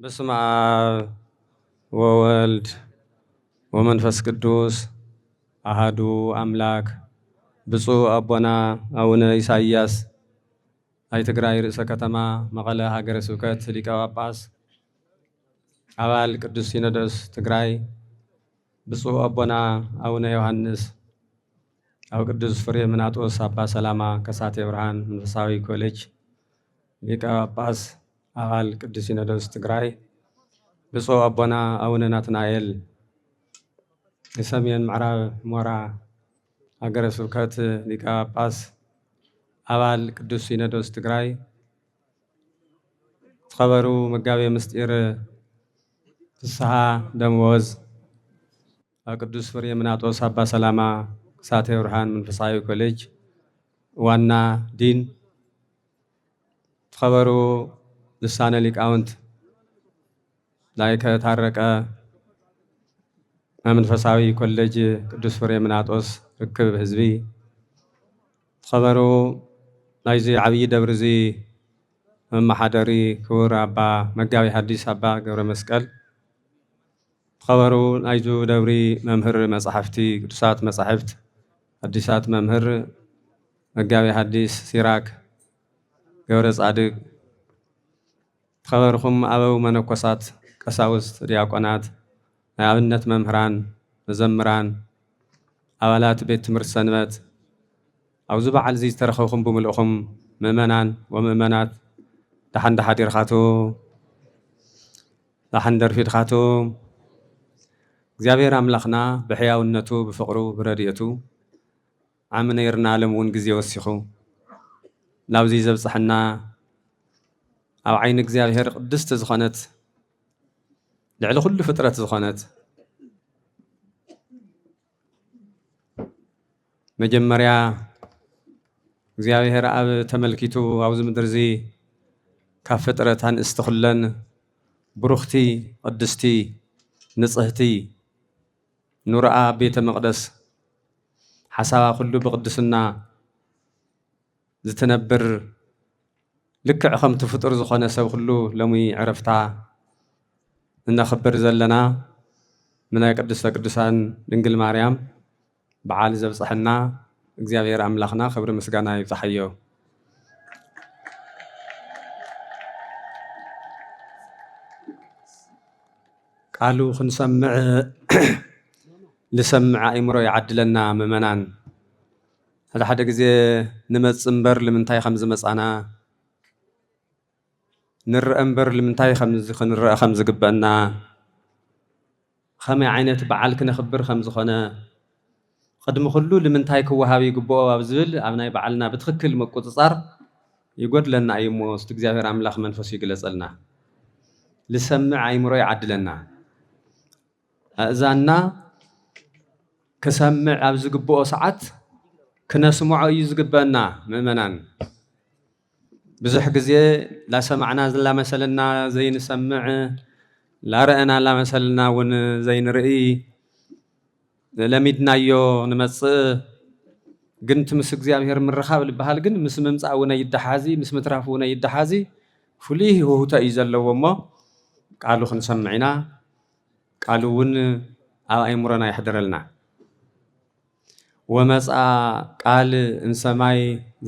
በስመ አብ ወወልድ ወመንፈስ ቅዱስ አሃዱ አምላክ። ብፁዕ አቦና አቡነ ኢሳይያስ ናይ ትግራይ ርእሰ ከተማ መቐለ ሃገረ ስብከት ሊቀ ጳጳስ፣ አባል ቅዱስ ሲኖዶስ ትግራይ ብፁዕ አቦና አቡነ ዮሐንስ፣ ኣብ ቅዱስ ፍሬምናጦስ አባ ሰላማ ከሳቴ ብርሃን መንፈሳዊ ኮሌጅ ሊቀ ጳጳስ፣ አባል ቅዱስ ሲኖዶስ ትግራይ ብፁዕ አቦና አቡነ ናትናኤል የሰሜን ምዕራብ ሞራ ሀገረ ስብከት ሊቀ ጳጳስ፣ አባል ቅዱስ ሲኖዶስ ትግራይ ተኸበሩ መጋቤ ምስጢር ፍስሐ ደመወዝ፣ ኣብ ቅዱስ ፍሬምናጦስ አባ ሰላማ ከሳቴ ብርሃን መንፈሳዊ ኮሌጅ ዋና ዲን፣ ተኸበሩ ልሳነ ሊቃውንት ላይ ከታረቀ መንፈሳዊ ኮሌጅ ቅዱስ ፍሬምናጦስ ርክብ ህዝቢ፣ ተኸበሩ ናይዚ ዓብይ ደብሪ እዚ መማሓደሪ ክቡር አባ መጋቢ ሐዲስ አባ ገብረ መስቀል፣ ተኸበሩ ናይዚ ደብሪ መምህር መጻሕፍቲ ቅዱሳት መጻሕፍት አዲሳት መምህር መጋቢ ሐዲስ ሲራክ ገብረ ጻድቅ፣ ተኸበርኩም አበው መነኮሳት ቀሳውስት ዲያቆናት፣ ናይ ኣብነት መምህራን መዘምራን፣ ኣባላት ቤት ትምህርቲ ሰንበት፣ ኣብዚ በዓል እዚ ዝተረኸብኩም ብምልእኹም ምእመናን ወምእመናት ዳሓን ዳሓዲርካቱም ዳሓን ደርፊድካቱም እግዚአብሔር አምላኽና ብሕያውነቱ ብፍቕሩ ብረድኤቱ ዓሚ ነይርና ሎም እውን ግዜ ወሲኹ ናብዚ ዘብፅሐና ኣብ ዓይኒ እግዚአብሔር ቅድስቲ ዝኾነት ልዕሊ ኩሉ ፍጥረት ዝኾነት መጀመርያ እግዚአብሔር ኣብ ተመልኪቱ ኣብዚ ምድሪ እዚ ካብ ፍጥረት አንስቲ ኩለን ብሩኽቲ ቅድስቲ ንጽህቲ ኑርአ ቤተ መቅደስ ሓሳባ ኩሉ ብቅድስና ዝተነብር ልክዕ ከምቲ ፍጡር ዝኾነ ሰብ ኩሉ ሎሚ ዕረፍታ እናኽብር ዘለና ምናይ ቅድስተ ቅዱሳን ድንግል ማርያም በዓል ዘብፅሐና እግዚአብሔር አምላኽና ክብሪ ምስጋና ይብፃሕዮ። ቃሉ ክንሰምዕ ልሰምዕ ኣእምሮ ይዓድለና ምእመናን። ሓደ ሓደ ግዜ ንመፅእ እምበር ንምንታይ ከም ዝመፃና ንርአ እምበር ንምንታይ ክንርአ ከም ዝግበአና ከመይ ዓይነት በዓል ክነኽብር ከም ዝኾነ ቅድሚ ኩሉ ንምንታይ ክወሃብ ይግብኦ ኣብ ዝብል ኣብ ናይ በዓልና ብትክክል ምቁፅፃር ይጎድለና እዩ እሞ እስቲ እግዚአብሔር አምላኽ መንፈሱ ይግለፀልና። ልሰምዕ ኣእምሮ ይዓድለና ኣእዛና ክሰምዕ ኣብ ዝግብኦ ሰዓት ክነስምዖ እዩ ዝግበአና ምእመናን። ብዙሕ ግዜ ላሰማዕና ላመሰለና ዘይንሰምዕ ላረአና ላመሰለና እውን ዘይንርኢ ለሚድናዮ ንመፅእ ግን እቲ ምስ እግዚአብሔር ምርኻብ ዝበሃል ግን ምስ ምምፃእ እውን ይደሓዚ ምስ ምትራፍ እውን ይደሓዚ ፍሉይ ውህቶ እዩ ዘለዎ እሞ ቃሉ ክንሰምዕ ኢና ቃሉ እውን ኣብ ኣእምሮና ይሕድረልና። ወመፃ ቃል እምሰማይ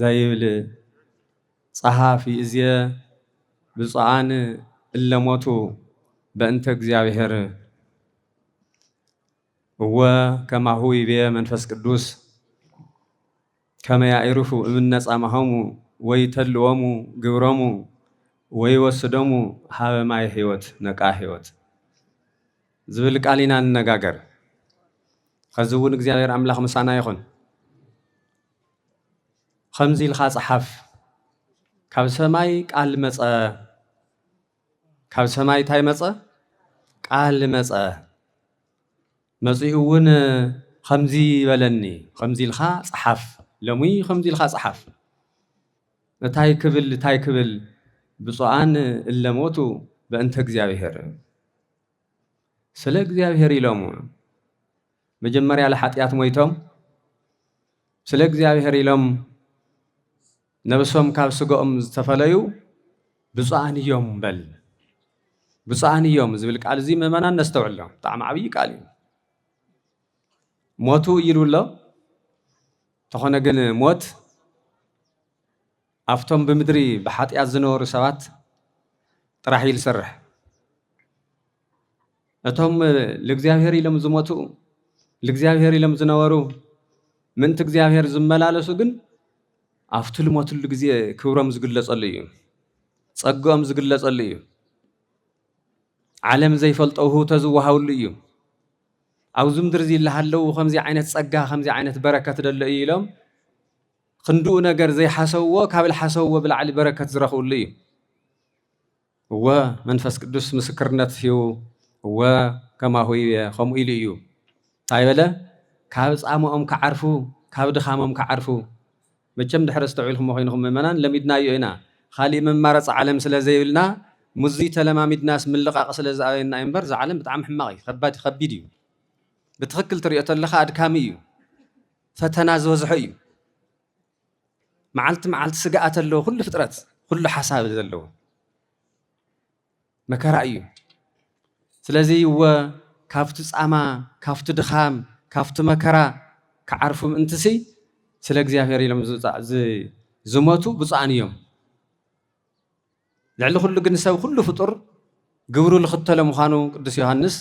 ዘይብል ጸሓፊ እዝየ ብፁዓን እለሞቱ በእንተ እግዚአብሔር እወ ከማሁ ይቤ መንፈስ ቅዱስ ከመ ያዕርፉ እምነ ጻማሆሙ ወይ ተልዎሙ ግብሮሙ ወይ ወስዶሙ ሃበ ማይ ሕይወት ነቃ ሕይወት ዝብል ቃል ኢና ንነጋገር። ከዚ እውን እግዚአብሔር አምላኽ ምሳና ይኹን። ከምዚ ኢልካ ፀሓፍ ካብ ሰማይ ቃል መፀ፣ ካብ ሰማይ እንታይ መፀ? ቃል መፀ። መፂኡ እውን ከምዚ በለኒ ከምዚ ኢልካ ፀሓፍ ሎሚ ከምዚ ኢልካ ፀሓፍ እንታይ ክብል ብፁዓን እለሞቱ በእንተ እግዚአብሔር ስለ እግዚአብሔር ኢሎም መጀመርያ ለኃጢአት ሞይቶም ስለ እግዚአብሔር ኢሎም ነብሶም ካብ ስጋኦም ዝተፈለዩ ብፁዓን እዮም በል ብፁዓን እዮም ዝብል ቃል እዚ ምእመናን ነስተውዕሎ ብጣዕሚ ዓብይ ቃል እዩ ሞቱ ይብሎ ተኾነ ግን ሞት ኣብቶም ብምድሪ ብሓጢኣት ዝነበሩ ሰባት ጥራሕ ይሰርሕ እቶም ለእግዚአብሔር ኢሎም ዝሞቱ ለእግዚአብሔር ኢሎም ዝነበሩ ምንት እግዚአብሔር ዝመላለሱ ግን ኣብቲ ልሞትሉ ግዜ ክብሮም ዝግለጸሉ እዩ ጸጎም ዝግለጸሉ እዩ ዓለም ዘይፈልጠው ተዝወሃውሉ እዩ ኣብዚ ምድሪ ዝለሃለው ከምዚ ዓይነት ጸጋ ከምዚ ዓይነት በረከት ደሎ እዩ ኢሎም ክንድኡ ነገር ዘይሓሰብዎ ካብ ልሓሰብዎ ብላዕሊ በረከት ዝረኽብሉ እዩ እወ መንፈስ ቅዱስ ምስክርነት እዩ እወ ከማሁ ከምኡ ኢሉ እዩ እንታይ በለ ካብ ጻምኦም ክዓርፉ ካብ ድኻሞም ክዓርፉ መቸም ድሕረ ዝተውዒልኩም ኮይንኩም ምእመናን ለሚድናዮ ኢና ካሊእ መማረፂ ዓለም ስለ ዘይብልና ሙዚ ተለማሚድናስ ምልቃቕ ስለ ዝኣበየና እምበር እዚ ዓለም ብጣዕሚ ሕማቕ እዩ ከቢድ እዩ ብትኽክል ትሪኦ ተለኻ ኣድካሚ እዩ ፈተና ዝበዝሖ እዩ መዓልቲ መዓልቲ ስጋኣት ኣለዎ ኩሉ ፍጥረት ኩሉ ሓሳብ ዘለዎ መከራ እዩ ስለዚ እወ ካብቲ ጻማ ካብቲ ድኻም ካብቲ መከራ ክዓርፉ ምእንትሲ ስለ እግዚአብሔር ኢሎም ዝሞቱ ብፁዓን እዮም ልዕሊ ኩሉ ግን ሰብ ኩሉ ፍጡር ግብሩ ልኽተሎ ምዃኑ ቅዱስ ዮሃንስ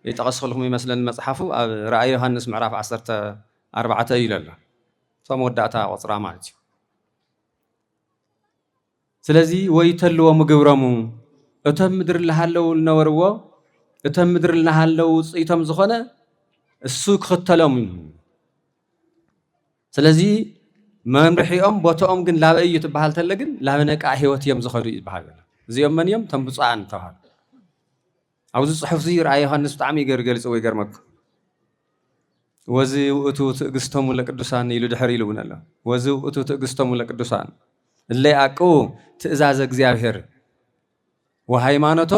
ይጠቐስልኩም ይመስለኒ መጽሓፉ ኣብ ራእይ ዮሃንስ ምዕራፍ 14 ኢሉ ኣሎ እቶም ወዳእታ ቆፅራ ማለት እዩ ስለዚ ወይተልዎም ግብሮሙ እቶም ምድሪ ልሃለው ዝነበርዎ እቶም ምድሪ ልሃለው ውፅኢቶም ዝኾነ እሱ ክኽተሎም ስለዚ መምርሒኦም ቦታኦም ግን ላበ እዩ ትበሃል ተለ ግን ላበ ነቃ ህይወት እዮም ዝኸዱ ይበሃል እዚኦም መን እዮም ቶም ብፁዓን ተባሃሉ ኣብዚ ጽሑፍ እዚ ራእይ ዮሃንስ ብጣዕሚ ገሊፅዎ ይገርመኩም ወዚ ውእቱ ትዕግስቶሙ ለቅዱሳን ኢሉ ድሕር ኢሉ እውን ኣሎ ወዚ ውእቱ ትዕግስቶሙ ለቅዱሳን እለ ይዓቅቡ ትእዛዘ እግዚአብሔር ወሃይማኖቶ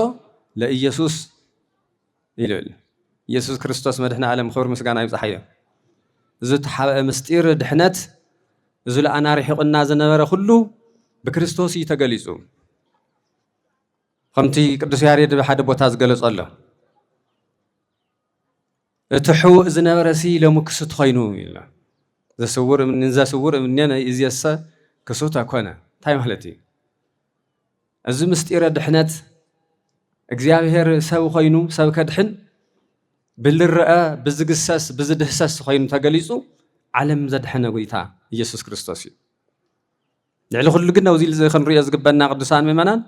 ለኢየሱስ ኢሉ ኢየሱስ ክርስቶስ መድሕነ ዓለም ክብሪ ምስጋና ይብፅሓዮ እዚ ተሓበአ ምስጢር ድሕነት እዚ ለኣና ርሒቑና ዝነበረ ኩሉ ብክርስቶስ እዩ ተገሊጹ ከምቲ ቅዱስ ያሬድ ብሓደ ቦታ ዝገለጾ ኣሎ እቲ ሕውእ ዝነበረሲ ሎሚ ክሱት ኮይኑ ኢሉ ዘስውር እምኔነ እዝየሰ ክሱት ኣኮነ እንታይ ማለት እዩ እዚ ምስጢረ ድሕነት እግዚአብሔር ሰብ ኮይኑ ሰብ ከድሕን ብልረአ ብዝግሰስ ብዝድህሰስ ኮይኑ ተገሊጹ ዓለም ዘድሐነ ጎይታ ኢየሱስ ክርስቶስ እዩ ልዕሊ ኩሉ ግን ኣብዚ ክንሪኦ ዝግበና ቅዱሳን ምእመናን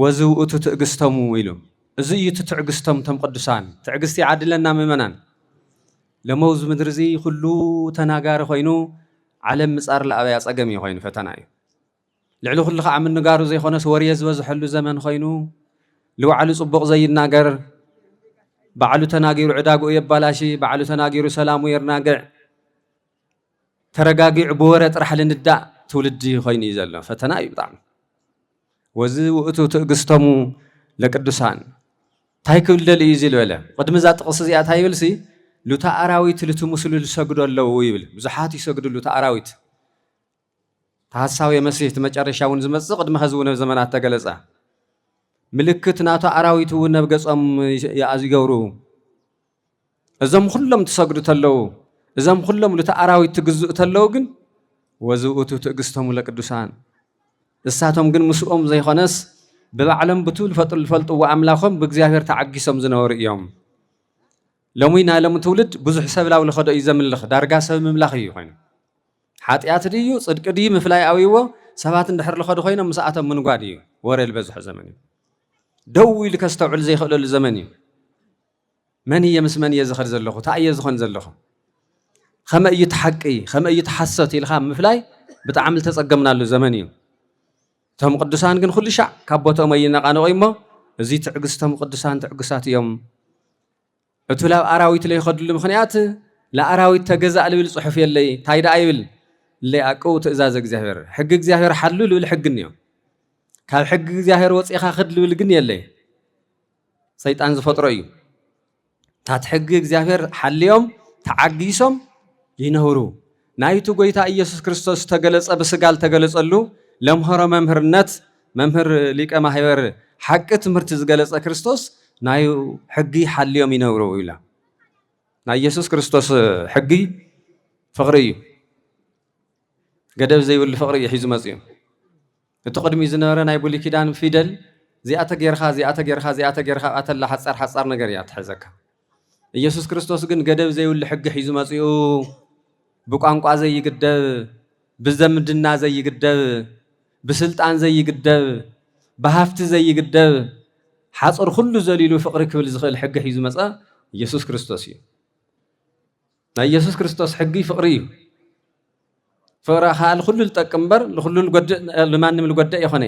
ወዚ ውእቱ ትዕግስቶሙ ኢሉ እዚ እዩ ትዕግስቶም ቶም ቅዱሳን ትዕግስቲ ይዓድለና ምእመናን ለመውዝ ምድሪ እዚ ኩሉ ተናጋሪ ኮይኑ ዓለም ምጻር ለኣበያ ፀገም እዩ ኮይኑ ፈተና እዩ ልዕሊ ኩሉ ከዓ ምንጋሩ ዘይኮነስ ወርየ ዝበዝሐሉ ዘመን ኮይኑ ልባዕሉ ጽቡቕ ዘይናገር ባዕሉ ተናጊሩ ዕዳግኡ የባላሺ ባዕሉ ተናጊሩ ሰላሙ የርናግዕ ተረጋጊዑ ብወረ ጥራሕ ልንዳእ ትውልዲ ኮይኑ እዩ ዘሎ ፈተና እዩ ብጣዕሚ ወዚ ውእቱ ትዕግስቶሙ ለቅዱሳን እንታይ ክብል ደልዩ እዩ ዝበለ ቅድሚ እዛ ጥቕሲ እዚኣ እንታይ ይብልሲ ሉታ ኣራዊት ልትምስሉ ዝሰግዱ ኣለዉ ይብል ብዙሓት ይሰግዱ ሉታ ኣራዊት ተሃሳዊ መሲሕ እቲ መጨረሻ እውን ዝመፅእ ቅድሚ ሕዚ እውን ዘመናት ተገለፀ ምልክት ናቶ ኣራዊት እውን ኣብ ገጾም ይገብሩ እዞም ኩሎም ትሰግዱ ተለዉ እዞም ኩሎም ሉታ ኣራዊት ትግዝኡ ተለዉ ግን ወዚ ውእቱ ትዕግስቶሙ ለቅዱሳን እሳቶም ግን ምስኦም ዘይኮነስ ብባዕሎም ብቱል ዝፈልጥዎ ኣምላኾም ብእግዚአብሔር ተዓጊሶም ዝነበሩ እዮም ሎሚ ናይ ሎሚ ትውልድ ብዙሕ ሰብ ላው ልኸዶ እዩ ዘምልኽ ዳርጋ ሰብ ምምላኽ እዩ ኮይኑ ሓጢኣት ድዩ ጽድቂ ድዩ ምፍላይ ኣውይዎ ሰባት እንድሕር ልኸዱ ኮይኖም ምስኣቶም ምንጓድ እዩ ወረ ዝበዝሖ ዘመን እዩ ደው ኢሉ ከስተውዕል ዘይኽእለሉ ዘመን እዩ መን እየ ምስ መን እየ ዝኸድ ዘለኹ እንታይ እየ ዝኾን ዘለኹ ከመይ እዩ ትሓቂ ከመይ እዩ ትሓሰት ኢልካ ምፍላይ ብጣዕሚ ዝተጸገምናሉ ዘመን እዩ እቶም ቅዱሳን ግን ኩሉ ሻዕ ካብ ቦትኦም ኣይነቓንቑ እሞ እዚ ትዕግስቶም ቅዱሳን ትዕግሳት እዮም እቲ ላብ ኣራዊት ለይኸድሉ ምኽንያት ለኣራዊት ተገዛእ ልብል ጽሑፍ የለይ እንታይ ደኣ ይብል ለይዓቅቡ ትእዛዝ እግዚኣብሔር ሕጊ እግዚኣብሔር ሓሉ ልብል ሕግን እዮም ካብ ሕጊ እግዚኣብሔር ወፂኻ ክድ ልብል ግን የለይ ሰይጣን ዝፈጥሮ እዩ ታት ሕጊ እግዚኣብሔር ሓልዮም ተዓጊሶም ይነብሩ ናይቱ ጎይታ ኢየሱስ ክርስቶስ ተገለጸ በስጋል ተገለጸሉ ለምሆረ መምህርነት መምህር ሊቀ ማህበር ሓቂ ትምህርቲ ዝገለጸ ክርስቶስ ናዩ ሕጊ ሓልዮም ይነብሩ ኢላ ናይ ኢየሱስ ክርስቶስ ሕጊ ፍቅሪ እዩ ገደብ ዘይብሉ ፍቅሪ ሒዙ መጽዩ እቲ ቅድሚ ዝነበረ ናይ ብሉይ ኪዳን ፊደል ዚኣተ ጌርካ ኣተላ ሓጻር ነገር እያ ትሕዘካ ኢየሱስ ክርስቶስ ግን ገደብ ዘይብሉ ሕጊ ሒዙ መጽዩ ብቋንቋ ዘይግደብ ብዘምድና ዘይግደብ ብስልጣን ዘይግደብ ብሃፍቲ ዘይግደብ ሓጽር ኩሉ ዘሊሉ ፍቅሪ ክብል ዝኽእል ሕጊ ሒዙ መጸ ኢየሱስ ክርስቶስ እዩ ናይ ኢየሱስ ክርስቶስ ሕጊ ፍቅሪ እዩ ፍቅሪ ካል ኩሉ ዝጠቅም እምበር ንኩሉ ለማንም ዝጎድእ ይኾነ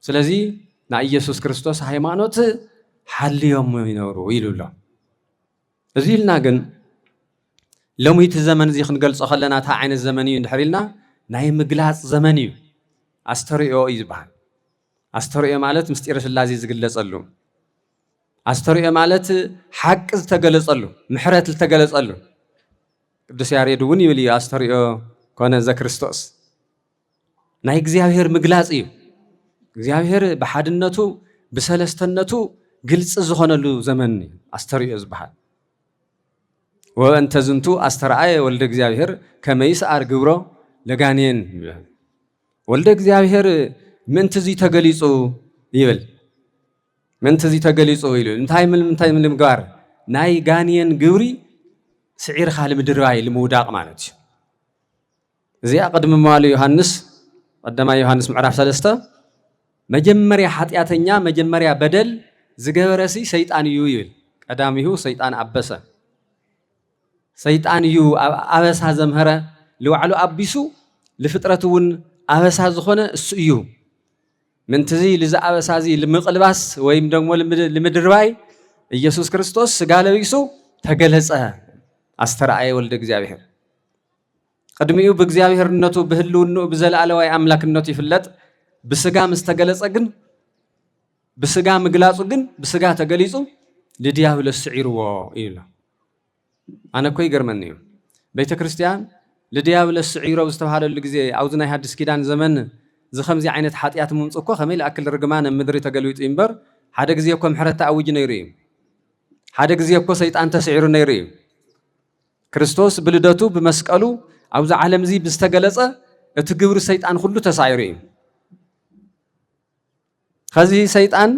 ስለዚ ናይ ኢየሱስ ክርስቶስ ሃይማኖት ሓልዮም ይነብሩ ኢሉሎ እዚ ኢልና ግን ሎሚቲ ዘመን እዚ ክንገልጾ ከለና ታ ዓይነት ዘመን እዩ እንድሕሪልና ናይ ምግላጽ ዘመን እዩ ኣስተርእዮ እዩ ዝበሃል ኣስተርእዮ ማለት ምስጢረ ስላሴ ዝግለጸሉ ኣስተርእዮ ማለት ሓቂ ዝተገለጸሉ ምሕረት ዝተገለጸሉ ቅዱስ ያሬድ እውን ይብል እዩ ኣስተርእዮ ኮነ ዘክርስቶስ ናይ እግዚአብሔር ምግላጽ እዩ እግዚአብሔር በሓድነቱ ብሰለስተነቱ ግልጽ ዝኾነሉ ዘመን እዩ ኣስተርእዮ ዝበሃል ወእንተ ዝንቱ ኣስተርአየ ወልደ እግዚአብሔር ከመይስዓር ግብሮ ለጋኔን ወልደ እግዚአብሔር ምንት እዚ ተገሊጹ ይብል ምንት እዚ ተገሊጹ ይብል እንታይ ምን ምግባር ናይ ጋኔን ግብሪ ስዒርካ ልምድርባይ ልምውዳቕ ማለት እዩ እዚኣ ቅድሚ መዋሉ ዮሐንስ ቀዳማይ ዮሐንስ ምዕራፍ 3 መጀመርያ ኃጢአተኛ መጀመርያ በደል ዝገበረሲ ሰይጣን እዩ ይብል ቀዳሚሁ ሰይጣን አበሰ ሰይጣን እዩ አበሳ ዘምህረ ለዋዕሉ አቢሱ ለፍጥረት እውን አበሳ ዝኾነ እሱ እዩ ምንትዚ ለዛ አበሳዚ ለምቅልባስ ወይም ደግሞ ለምድርባይ ኢየሱስ ክርስቶስ ስጋ ለቢሱ ተገለጸ አስተርአየ ወልደ እግዚአብሔር ቀድሚኡ በእግዚአብሔርነቱ በህልውነቱ በዘላለማዊ አምላክነቱ ይፍለጥ በስጋ መስተገለጸ ግን በስጋ ምግላጹ ግን በስጋ ተገሊጹ ለዲያብሎስ ስዒርዎ ይላ አነ ኮይ ገርመን እዩ ቤተ ክርስቲያን ለዲያብሎስ ስዒሮ ዝተባሃለሉ ግዜ አውዝ ናይ ሐዲስ ኪዳን ዘመን ዝኸምዚ ዓይነት ኃጢአት ምምጽእ እኮ ከመይ ለአክል ርግማን ምድሪ ተገሊጡ እምበር ሓደ ግዜ እኮ ምሕረት ተአውጅ ነይሩ እዩ ሓደ ግዜ እኮ ሰይጣን ተስዒሩ ነይሩ እዩ ክርስቶስ ብልደቱ በመስቀሉ አውዝ ዓለም እዚ ብዝተገለጸ እቲ ግብሪ ሰይጣን ሁሉ ተሳዒሩ እዩ ከዚ ሰይጣን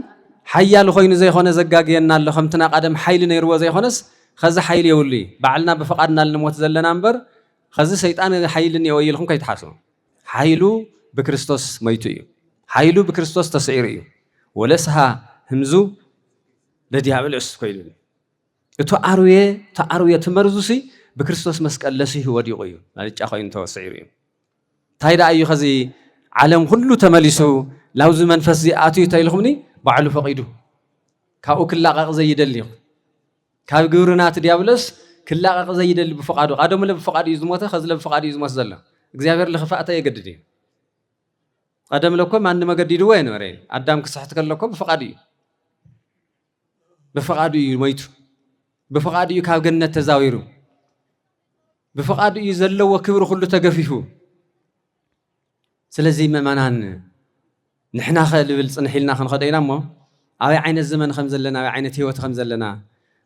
ሓያል ኮይኑ ዘይኾነ ዘጋግየና ኣሎ ከምትና ቀደም ሓይሊ ነይርዎ ዘይኾነስ ከዚ ሓይሊ የውሉ ባዕልና በፈቃድና ልንሞት ዘለና እምበር ከዚ ሰይጣን ሓይልን የወይልኩም ከይተሓስቡ ሓይሉ በክርስቶስ መይቱ እዩ ሓይሉ በክርስቶስ ተስዒሩ እዩ ወለስሃ ህምዙ ለዲያብሎስ ኮይኑ እቱ አርዌ ተመርዙሲ በክርስቶስ መስቀል ለሲህ ወዲቁ እዩ አልጫ ኮይኑ ተወስዒሩ እዩ ታይዳ እዩ ከዚ ዓለም ሁሉ ተመሊሱ ላውዝ መንፈስ አትዩ ታይልኹምኒ ባዕሉ ፈቂዱ ካብኡ ክላቀቅ ዘይደሊ ካብ ግብርናት ዲያብሎስ ክላቀቅ ዘይደሊ በፈቃዱ ቀደም ለበፈቃዱ እዩ ዝሞተ ከዚ ለበፈቃዱ እዩ ዝሞት ዘሎ እግዚአብሔር ለኸፋእተ የገድድ እዩ ቀደም ለኮ ማን መገዲድዎ አይነበረ አዳም ክስሕት ከለኮ በፈቃዱ እዩ ሞይቱ በፈቃዱ እዩ ካብ ገነት ተዛዊሩ በፈቃዱ እዩ ዘለዎ ክብሪ ሁሉ ተገፊፉ ስለዚ መማናን ንሕና ኸልብል ጽንሒልና ክንኸደይና እሞ ኣበይ ዓይነት ዘመን ከም ዘለና ኣበይ ዓይነት ህይወት ከም ዘለና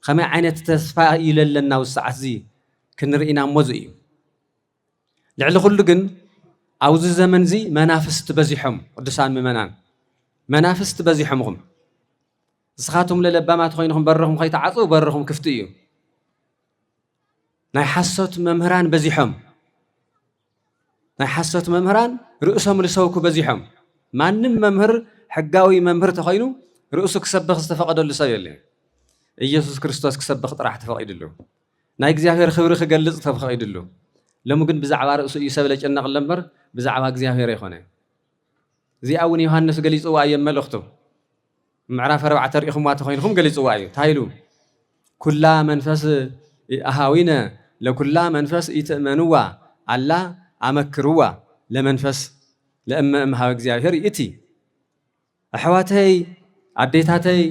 ከመይ ዓይነት ተስፋ ይለለና ውስዓት እዚ ክንርኢና እሞዙ እዩ ልዕሊ ኩሉ ግን ኣብዚ ዘመን እዚ መናፍስት በዚሖም ቅዱሳን ምእመናን መናፍስት በዚሖምኩም ንስኻቶም ለለባማት ኮይንኩም በርኹም ከይተዓፁ በርኹም ክፍቲ እዩ ናይ ሓሶት መምህራን በዚሖም ናይ ሓሶት መምህራን ርእሶም ልሰውኩ በዚሖም ማንም መምህር ሕጋዊ መምህር ተኮይኑ ርእሱ ክሰብኽ ዝተፈቀደሉ ሰብ የለን ኢየሱስ ክርስቶስ ክሰብኽ ጥራሕ ተፈቂድሉ ናይ እግዚአብሔር ክብሪ ክገልጽ ተፈቂድሉ ሎሚ ግን ብዛዕባ ርእሱ እዩ ሰብ ለጨነቕ እምበር ብዛዕባ እግዚአብሔር ይኾነ እዚኣ እውን ዮሐንስ ገሊጽዋ እዩ መልእኽቱ ምዕራፍ 4 ርኢኹምዋ ተኮይንኩም ገሊጽዋ እዩ ታይሉ ኩላ መንፈስ አሃዊነ ለኩላ መንፈስ ይትእመንዋ አላ አመክርዋ ለመንፈስ ለእመ እግዚአብሔር ይእቲ ኣሕዋተይ ኣዴታተይ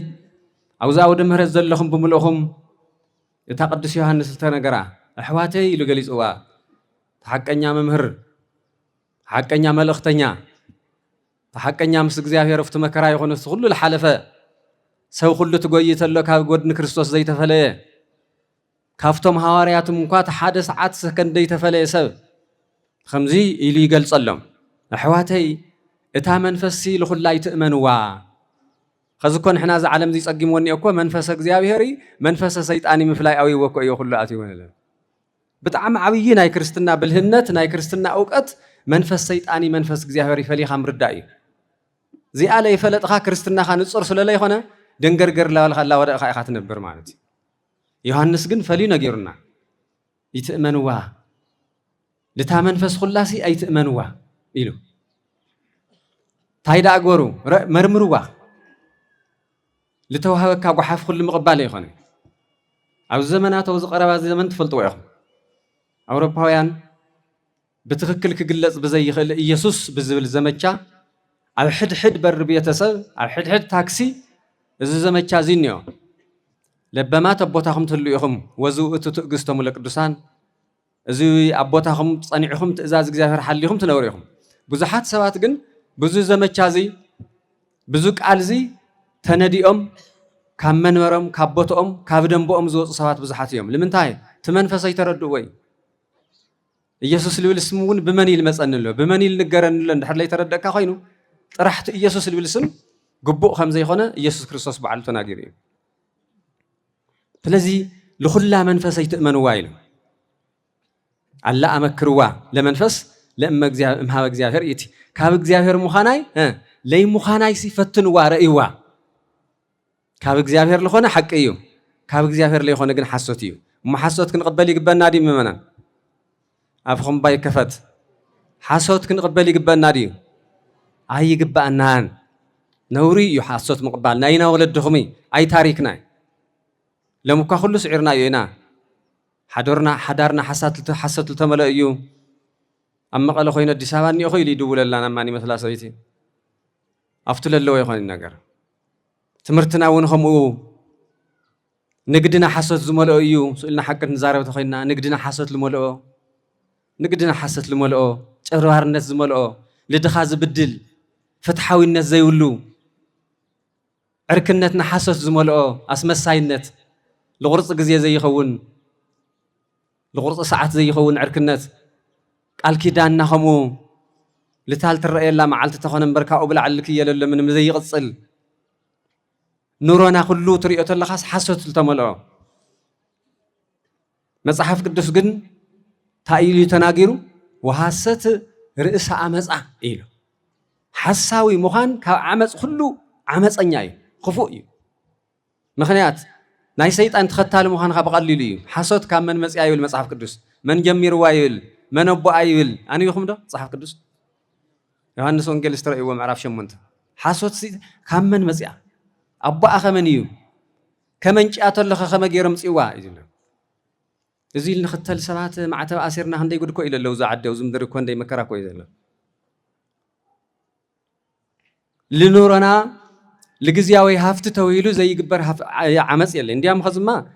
ኣውዛ ወደ ምህረት ዘለኹም ብምልኹም እታ ቅዱስ ዮሐንስ ዝተነገራ ኣሕዋተይ ኢሉ ገሊጽዋ تحقنيا ممهر حقنيا ملختنيا تحقنيا مس እግዚአብሔር ፍት መከራ ይሆነስ ሁሉ ለሐለፈ ሰው ሁሉ ትጎይተሎ ካብ ጎድን ክርስቶስ ዘይተፈለየ ካፍቶም ሐዋርያቱም እንኳን ሓደ ሰዓት ሰከንድ ዘይተፈለየ ሰብ ከምዚ ኢሉ ይገልጸሎም ኣሕዋተይ እታ መንፈሲ ለኹላይ ትእመንዋ خذكون إحنا ذا عالم ذي صقيموني أكو منفس እግዚአብሔሪ منفس ሰይጣን ምፍላይ አዊ ወኮ ይሁሉ አትይወለ በጣም አብይ ናይ ክርስትና ብልህነት ናይ ክርስትና ዕውቀት መንፈስ ሰይጣን መንፈስ እግዚአብሔሪ ፈሊኻ ምርዳይ ዚኣ ላይ ፈለጥኻ ክርስትና ኻንጽር ስለለ ይሆነ ደንገርገር ላልኻ ወደኻ ኢኻ ትነብር ማለት ዮሐንስ ግን ፈሊ ነገርና ይትእመንዋ ለታ መንፈስ ሁላሲ አይትእመንዋ ኢሉ ታይዳ አግበሩ መርምሩዋ لتوهبك وحاف كل مقبال يخوني أو زمانات أو زقربة زمن تفلتوا يخون أوروباويان بتخكل كجلس بزي خل يسوس بزبل زمتشا على حد بر بيتسل على حد تاكسي زمتشا زينيو لبما تبوتهم تلو يخم وزو تقستم لك دوسان زي أبوتهم تصنيعهم تأزاز جزاهر حليهم تنوريهم بزحات سوات جن بزو زمتشا زي بزوك ألزي تنديهم كمن ورم كابوتهم كابدم بوم زوج صفات بزحاتهم لمن تاي تمنفس يتردوا وين يسوع اللي بالاسمون بمني المسألة له بمني النجارن له نحر لا يتردك خاينو رحت يسوع اللي بالاسم قبوا خمسة يخونه يسوع كريستوس بعل تناجري فلذي لخلا منفس يتأمنوا وايل على أمكروا لمنفس لما جزاه مها جزاه هريتي كاب جزاه مخاناي لي مخاناي صفتن وارئوا كاب እግዚአብሔር ለሆነ ሐቅ እዩ ካብ እግዚአብሔር ለሆነ ግን ሐሰት እዩ መሐሰት ክንቀበል ይግባና ዲ ምመናን አፍኹም ባይ ከፈት ሐሰት ክንቀበል ይግባና ዲ አይ ይግባናን ነውሪ እዩ ሐሰት መቅባል ናይና ወለድኹም አይ ታሪክና ለምኳ ሁሉ ስዒርና ይና ሓዳርና ሐሰት ተመለ እዩ አመቀለ ኮይነ አዲስ አበባ ነው ይሉ ይደውለላና ማን ይመስላ ሰይቲ አፍትለለው ይሆን ነገር ትምርትና ወንኸም ንግድና ሐሰት ዝመልኦ እዩ ስእልና ሐቅት ንዛረብ ተኸይና ንግድና ሐሰት ልመልኦ ጭርባርነት ዝመልኦ ለድኻ ዝብድል ፍትሓዊነት ዘይብሉ ዕርክነትና ሐሰት ዝመልኦ አስመሳይነት ለቁርጽ ግዜ ዘይኸውን ለቁርጽ ሰዓት ዘይኸውን ዕርክነት ቃል ኪዳንና ኸሙ ልታል ትረአየላ መዓልቲ ተኾነ እምበርካኡ ብላዕልክ የለለ ምንም ዘይቅጽል ኑሮና ሁሉ ትሪእቶ ለኻስ ሐሰት ተመልኦ መጽሐፍ ቅዱስ ግን ታኢሉ ተናገሩ ወሐሰት ርእሰ አመጻ ኢሉ ሐሳዊ ሙኻን ካብ ዓመጽ ሁሉ ዓመፀኛ እዩ ክፉእ እዩ ምኽንያት ናይ ሰይጣን ተኸታሊ ሙኻን ካብ ቀሊሉ እዩ ሐሰት ካብ መን መጽያ ይብል መጽሐፍ ቅዱስ መን ጀሚርዋ ይብል መን አቦአ ይብል አንይኹም ዶ መጽሐፍ ቅዱስ ዮሐንስ ወንጌል ስትረእይዎ ምዕራፍ 8 ሐሰት ካብ መን መጽያ أبا أخمنيو كمن جاءت الله خمج يرمسيوا إذن إذن نختل سبعة مع تأثيرنا هندي يقول كويل لو زعد وزم در كون دي مكرا كويل لنورنا لجزياوي هفت تويلو زي جبر عمس يلا إنديا مخزما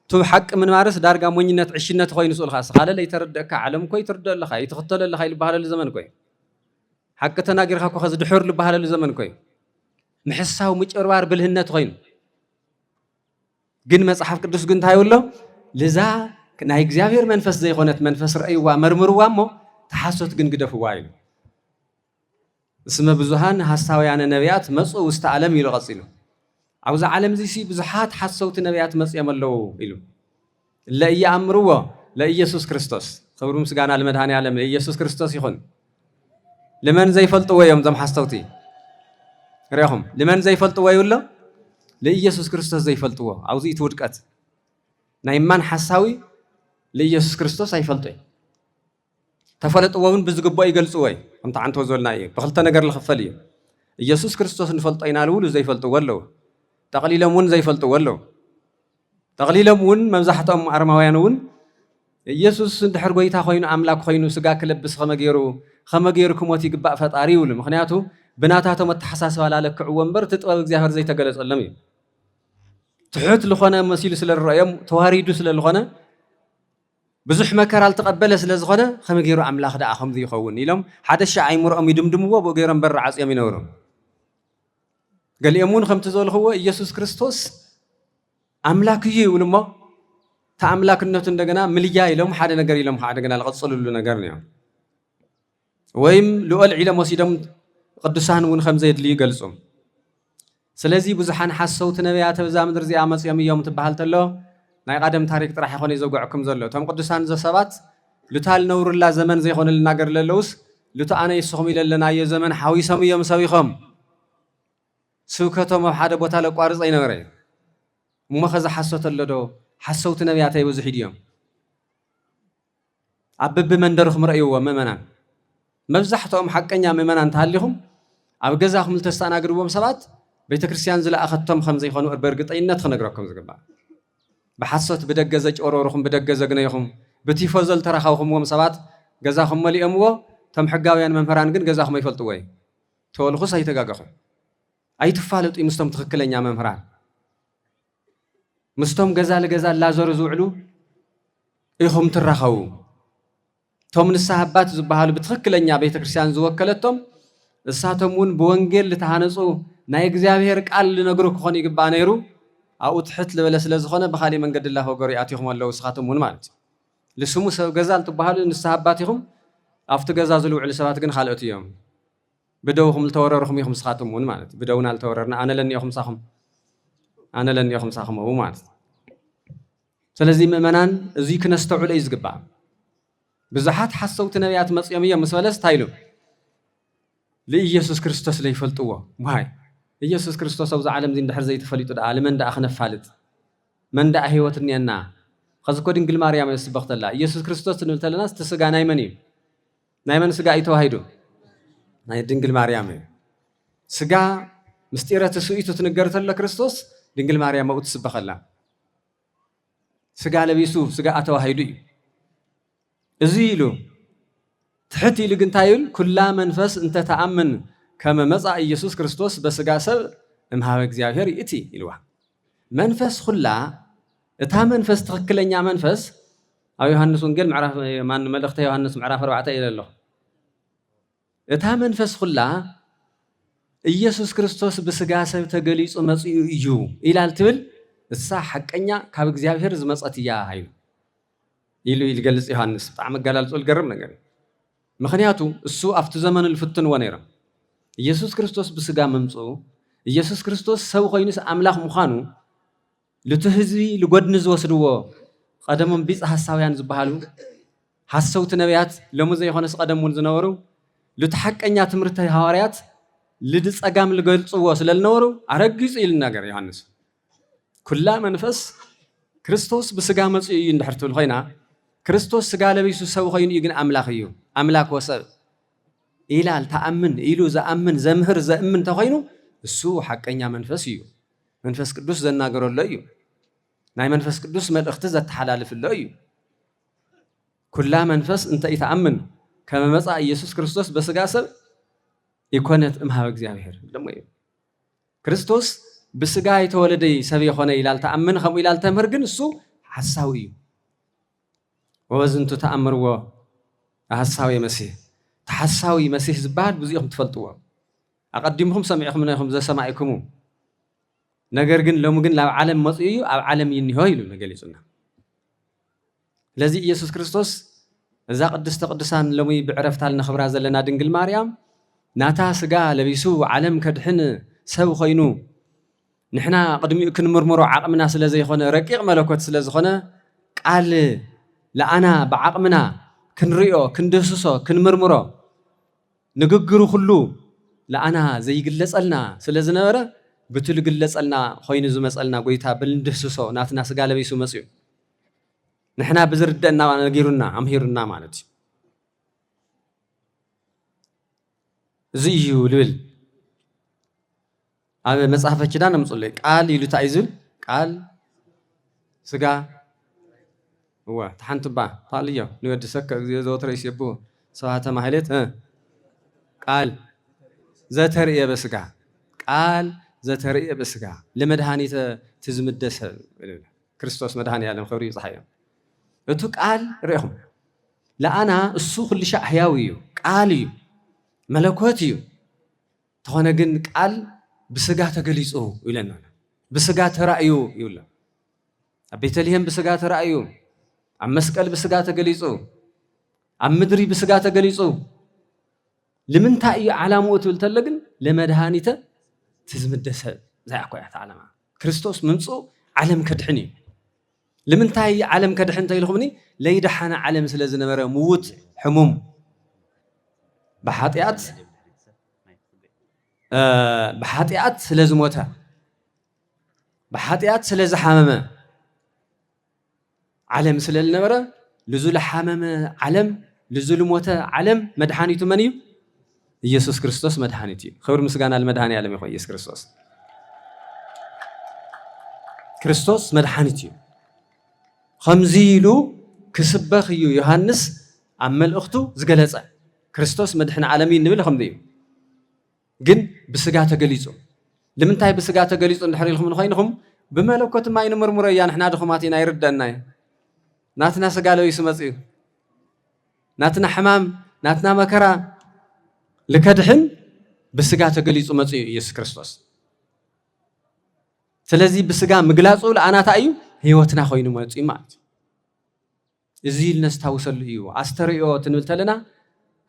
تو حق من مارس دارجا مونينات عشرين تخوي نسول خاص خاله لا يتردك عالم كوي ترد الله خاي تختل الله خاي لبهال الزمن كوي حق تناجر خاكو خز دحور لبهال الزمن كوي محساو مجربار بالهنة غين جن مصحف قدوس جن تايولو لذا ناي እግዚአብሔር መንፈስ ዘይኾነት መንፈስ ረእይዋ መርምርዋ እሞ ተሐሰት ግን ግደፉ ዋይሉ እስመ ብዙሃን ሐሳውያን ነቢያት መጹ ውስተ ዓለም ኢሉ ቀጽሉ አውዛ ዓለም ዚሲ ብዙሃት ሐሰውት ነቢያት መጽየም አለው ኢሉ ለኢያምርዎ ለኢየሱስ ክርስቶስ ክብሩ ምስጋና ለመድኃኔ ዓለም ለኢየሱስ ክርስቶስ ይኹን ለመን ዘይፈልጥዎ እዮም ዘም ሐሰውቲ ريهم لمن زي فلتوا يولا لإيسوس كريستوس زي فلتوا أو زي تودكت نايمان حساوي لإيسوس كريستوس زي فلتوا تفلتوا ون بزقبوا يجلسوا هم تعنتوا زولنا إيه بخلتنا قرر الخفلية إيسوس كريستوس نفلتوا ينالوا زي فلتوا ولا تقليلا ون زي فلتوا ولا تقليلا ون مزحتهم أرموانون إيسوس دحر قويتا خوينو أملاك خوينو سجاك لبس خمجيرو كموتي قبأ فتاري ولا مخنياتو بناتاتهم التحساس ولا لك ومبر تطلب እግዚአብሔር زي تجلس علم تحت لخنا مسيل سل الرأيم تواريد سل الخنا ብዙሕ መከራ ዝተቐበለ ስለ ዝኾነ ከመይ ገይሩ ኣምላኽ ደኣ ከምዚ ይኸውን ኢሎም ሓደ ሻዕ ኣይምርኦም ይድምድምዎ ብኡ ገይሮም በሪ ዓፅዮም ይነብሩ ገሊኦም እውን ከምቲ ዝበልኽዎ ኢየሱስ ክርስቶስ ኣምላክ እዩ ይብሉ እሞ ተኣምላክነቱ እንደገና ምልያ ኢሎም ሓደ ነገር ኢሎም ከዓ እንደገና ዝቐፅልሉ ነገር ነዮም ወይም ልኦል ዒሎም ወሲዶም ቅዱሳን እውን ከምዘየድልዩ ይገልጹ ስለዚ ብዙሓን ሓሰውቲ ነቢያት በዛ ምድሪ እዚኣ መፅኦም እዮም ትበሃል ተሎ ናይ ቀደም ታሪክ ጥራሕ ይኾነ ዘጓዕኩም ዘሎ እቶም ቅዱሳን ዘሰባት ልታል ነውሩላ ዘመን ዘይኮነ ልናገር ዘለውስ ልቱ ኣነ ይስኹም ኢለ ለናዮ ዘመን ሓዊሶም እዮም ሰቢኾም ስብከቶም ኣብ ሓደ ቦታ ለቋርፀ ይነበረ እሞ ኸዚ ሓሶት ኣሎ ዶ ሓሰውቲ ነቢያት ኣይበዝሑ ድዮም ኣብ በቢመንደርኹም ረእይዎም ምእመናን መብዛሕትኦም ሓቀኛ ምእመናን ተሃሊኹም ኣብ ገዛኹም ዝተስተኣናግድዎም ሰባት ቤተ ክርስቲያን ዝለኣኸቶም ከም ዘይኾኑ በእርግጠኝነት ክነግረኩም ዝግባእ ብሓሶት ብደገ ዘጭወረርኹም ብደገ ዘግነይኹም ብቲፎዞ ዝተረኻብኹምዎም ሰባት ገዛኹም መሊኦምዎ እቶም ሕጋውያን መምህራን ግን ገዛኹም ኣይፈልጥዎ እዩ ተወልኹስ ኣይተጋገኹም ኣይትፋለጡ ምስቶም ትክክለኛ መምህራን ምስቶም ገዛ ለገዛ ላዘሩ ዝውዕሉ ኢኹም ትራኸቡ ቶም ንስሓ ኣባት ዝበሃሉ ብትክክለኛ ቤተ ክርስቲያን ዝወከለቶም እሳቶም እውን ብወንጌል ዝተሃነፁ ናይ እግዚአብሔር ቃል ልነግሩ ክኾን ይግባእ ነይሩ ኣብኡ ትሕት ዝበለ ስለ ዝኾነ ብኻሊእ መንገዲ ላፈገሩ ኣትኹም ኣለዉ ንስኻቶም እውን ማለት እዩ ልስሙ ሰብ ገዛ እንትበሃሉ ንስሓ ኣባት ኢኹም ኣብቲ ገዛ ዝልውዕሉ ሰባት ግን ካልኦት እዮም ብደውኹም ዝተወረርኹም ኢኹም ንስኻቶም እውን ማለት እዩ ብደውና ዝተወረርና ኣነ ለኒኢኹም ሳኹም ኣነ ለኒኢኹም ሳኹም ኣብኡ ማለት እዩ ስለዚ ምእመናን እዙይ ክነስተውዕሎ እዩ ዝግባእ ብዙሓት ሓሰውቲ ነቢያት መፅኦም እዮም ምስ በለስ እንታይ ኢሉ ለኢየሱስ ክርስቶስ ለይፈልጥዎ ዋይ ኢየሱስ ክርስቶስ ኣብዚ ዓለም እዚ እንድሕር ዘይተፈሊጡ ደኣ ልመን ደኣ ክነፋልጥ መን ደኣ ሂወት እኒአና ከዚ እኮ ድንግል ማርያም እየ ዝስበኽ ተላ ኢየሱስ ክርስቶስ ክንብል ተለና እቲ ስጋ ናይ መን እዩ ናይ መን ስጋ እዩ ተዋሂዱ ናይ ድንግል ማርያም እዩ ስጋ ምስጢረ ተስኢቱ ትንገር ተሎ ክርስቶስ ድንግል ማርያም ኣብኡ ትስበኸላ ስጋ ለቢሱ ስጋ ተዋሂዱ እዩ እዚ ኢሉ ትሕት ኢሉ ግን እንታይ ይብል ኩላ መንፈስ እንተተኣምን ከመ መጻ ኢየሱስ ክርስቶስ በስጋ ሰብ እምሃበ እግዚአብሔር ይእቲ ኢልዋ መንፈስ ኩላ እታ መንፈስ ትክክለኛ መንፈስ ኣብ ዮሐንስ ወንጌል ምዕራፍ ማን መልእኽተ ዮሐንስ ምዕራፍ 4 ኢለ ኣሎ እታ መንፈስ ኩላ ኢየሱስ ክርስቶስ ብስጋ ሰብ ተገሊጹ መጽኡ እዩ ኢላል ትብል እሳ ሓቀኛ ካብ እግዚአብሔር ዝመጸት እያ ኢሉ ይገልጽ ዮሐንስ ብጣዕሚ ገላልጾ ዝገርም ነገር ምክንያቱ እሱ ኣብቲ ዘመን ልፍትንዎ ነይሮም ኢየሱስ ክርስቶስ ብስጋ መምጽኡ ኢየሱስ ክርስቶስ ሰብ ኮይኑስ ኣምላኽ ምዃኑ ልቲ ህዝቢ ልጎድኒ ዝወስድዎ ቀደሞም ቢጽ ሓሳውያን ዝበሃሉ ሓሰውቲ ነቢያት ሎሚ ዘይኮነስ ቀደም እውን ዝነበሩ ልቲ ሓቀኛ ትምህርቲ ሃዋርያት ልድጸጋም ልገልጽዎ ስለልነበሩ ኣረጊጹ ኢሉ ነገር ዮሐንስ ኩላ መንፈስ ክርስቶስ ብስጋ መጽኡ እዩ እንድሕር ትብል ኮይና ክርስቶስ ስጋ ለቢሱ ሰብ ኮይኑ እዩ ግን ኣምላኽ እዩ ኣምላኽ ወሰብ ኢላል ተኣምን ኢሉ ዘኣምን ዘምህር ዘእምን ተኮይኑ እሱ ሓቀኛ መንፈስ እዩ መንፈስ ቅዱስ ዘናገረሎ እዩ ናይ መንፈስ ቅዱስ መልእኽቲ ዘተሓላልፍሎ እዩ ኩላ መንፈስ እንተ ይተኣምን ከመ መጻ ኢየሱስ ክርስቶስ በስጋ ሰብ ይኮነት እምሃበ እግዚአብሔር ደሞ እዩ ክርስቶስ ብስጋ የተወለደ ሰብ የኾነ ኢላል ተኣምን ከምኡ ኢላል ተምህር ግን እሱ ሓሳዊ እዩ ወዝንቱ ተኣምርዎ ሓሳዊ መሲሕ ተሓሳዊ መሲሕ ዝበሃል ብዙኢኹም ትፈልጥዎ ኣቀዲምኩም ሰሚዕኩም ነይኹም ዘሰማዒክሙ ነገር ግን ሎሚ ግን ናብ ዓለም መፅኡ እዩ ኣብ ዓለም ይኒሆ ኢሉ ገሊጹና ለዚ ኢየሱስ ክርስቶስ እዛ ቅድስተ ቅዱሳን ሎሚ ብዕረፍታ ልነኽብራ ዘለና ድንግል ማርያም ናታ ስጋ ለቢሱ ዓለም ከድሕን ሰብ ኮይኑ ንሕና ቅድሚኡ ክንምርምሮ ዓቕምና ስለ ዘይኾነ ረቂቕ መለኮት ስለ ዝኾነ ቃል ለኣና ብዓቕምና ክንሪኦ ክንድህስሶ ክንምርምሮ ንግግሩ ኩሉ ለኣና ዘይግለጸልና ስለ ዝነበረ ብቲ ልግለጸልና ኮይኑ ዝመጸልና ጎይታ ብልንድህስሶ ናትና ስጋ ለቢሱ መጽኡ ንሕና ብዝርደአና ነጊሩና ኣምሂሩና ማለት እዩ እዚ እዩ ልብል ኣብ መጽሓፈ ኪዳን ኣምጽለይ ቃል ኢሉ እንታይ ዝብል ቃል ስጋ እዋ ተሓንትባ ታልዮ ንወዲ ሰከ እግዚኦ ዘወትረ ይስየቡ ሰባተ ማህሌት ቃል ዘተርእየ በስጋ ቃል ዘተርእየ በስጋ ለመድኃኒተ ትዝምደሰ ክርስቶስ መድኃኒ ዓለም ክብሪ ይጽሓዮ እቱ ቃል ርኢኹም ለአና እሱ ኩሉ ሻዕ ሕያው እዩ ቃል እዩ መለኮት እዩ ተኾነ ግን ቃል ብስጋ ተገሊጹ ይብለና ብስጋ ተራእዩ ይብለ ኣብ ቤተልሔም ብስጋ ተራእዩ ኣብ መስቀል ብስጋ ተገሊጹ ኣብ ምድሪ ብስጋ ተገሊጹ لمنتا أي علامة وتلتلقن لمدهانيته تزمد سب زي أكو علامة كريستوس ممسو علم كدحني لمنتا أي علم كدحن تيلخمني ليدحنا علم سلازنا مرة موت حموم بحاتيات سلازموتها بحاتيات سلاز حمامة علم سلالنا مرة لزول حمامة علم لزول موتها علم مدحانيته منيو ኢየሱስ ክርስቶስ መድኃኒት እዩ ክብር ምስጋና ለመድኃኔ ዓለም ይሁን ኢየሱስ ክርስቶስ ክርስቶስ መድኃኒት እዩ ከምዚ ኢሉ ክስበኽ እዩ ዮሐንስ ኣብ መልእኽቱ ዝገለጸ ክርስቶስ መድኃኔ ዓለም ንብል ከምዚ እዩ ግን ብስጋ ተገሊጹ ለምንታይ ብስጋ ተገሊጹ እንድሕር ኢልኩም ኮይንኩም ብመለኮት ማይ ንምርምሮ እያ ንሕና ድኹማትና ይርዳና ናትና ስጋ ለቢሱ መጽኡ ናትና ሕማም ናትና መከራ لكدحن بسجا تقليص ومسيح يسوع كريستوس. سلزي بسجا مقلاصو لأنا تأيو هيوتنا خوينو مسيح مات. زيل نستوصل ليو أستريو تنولتلنا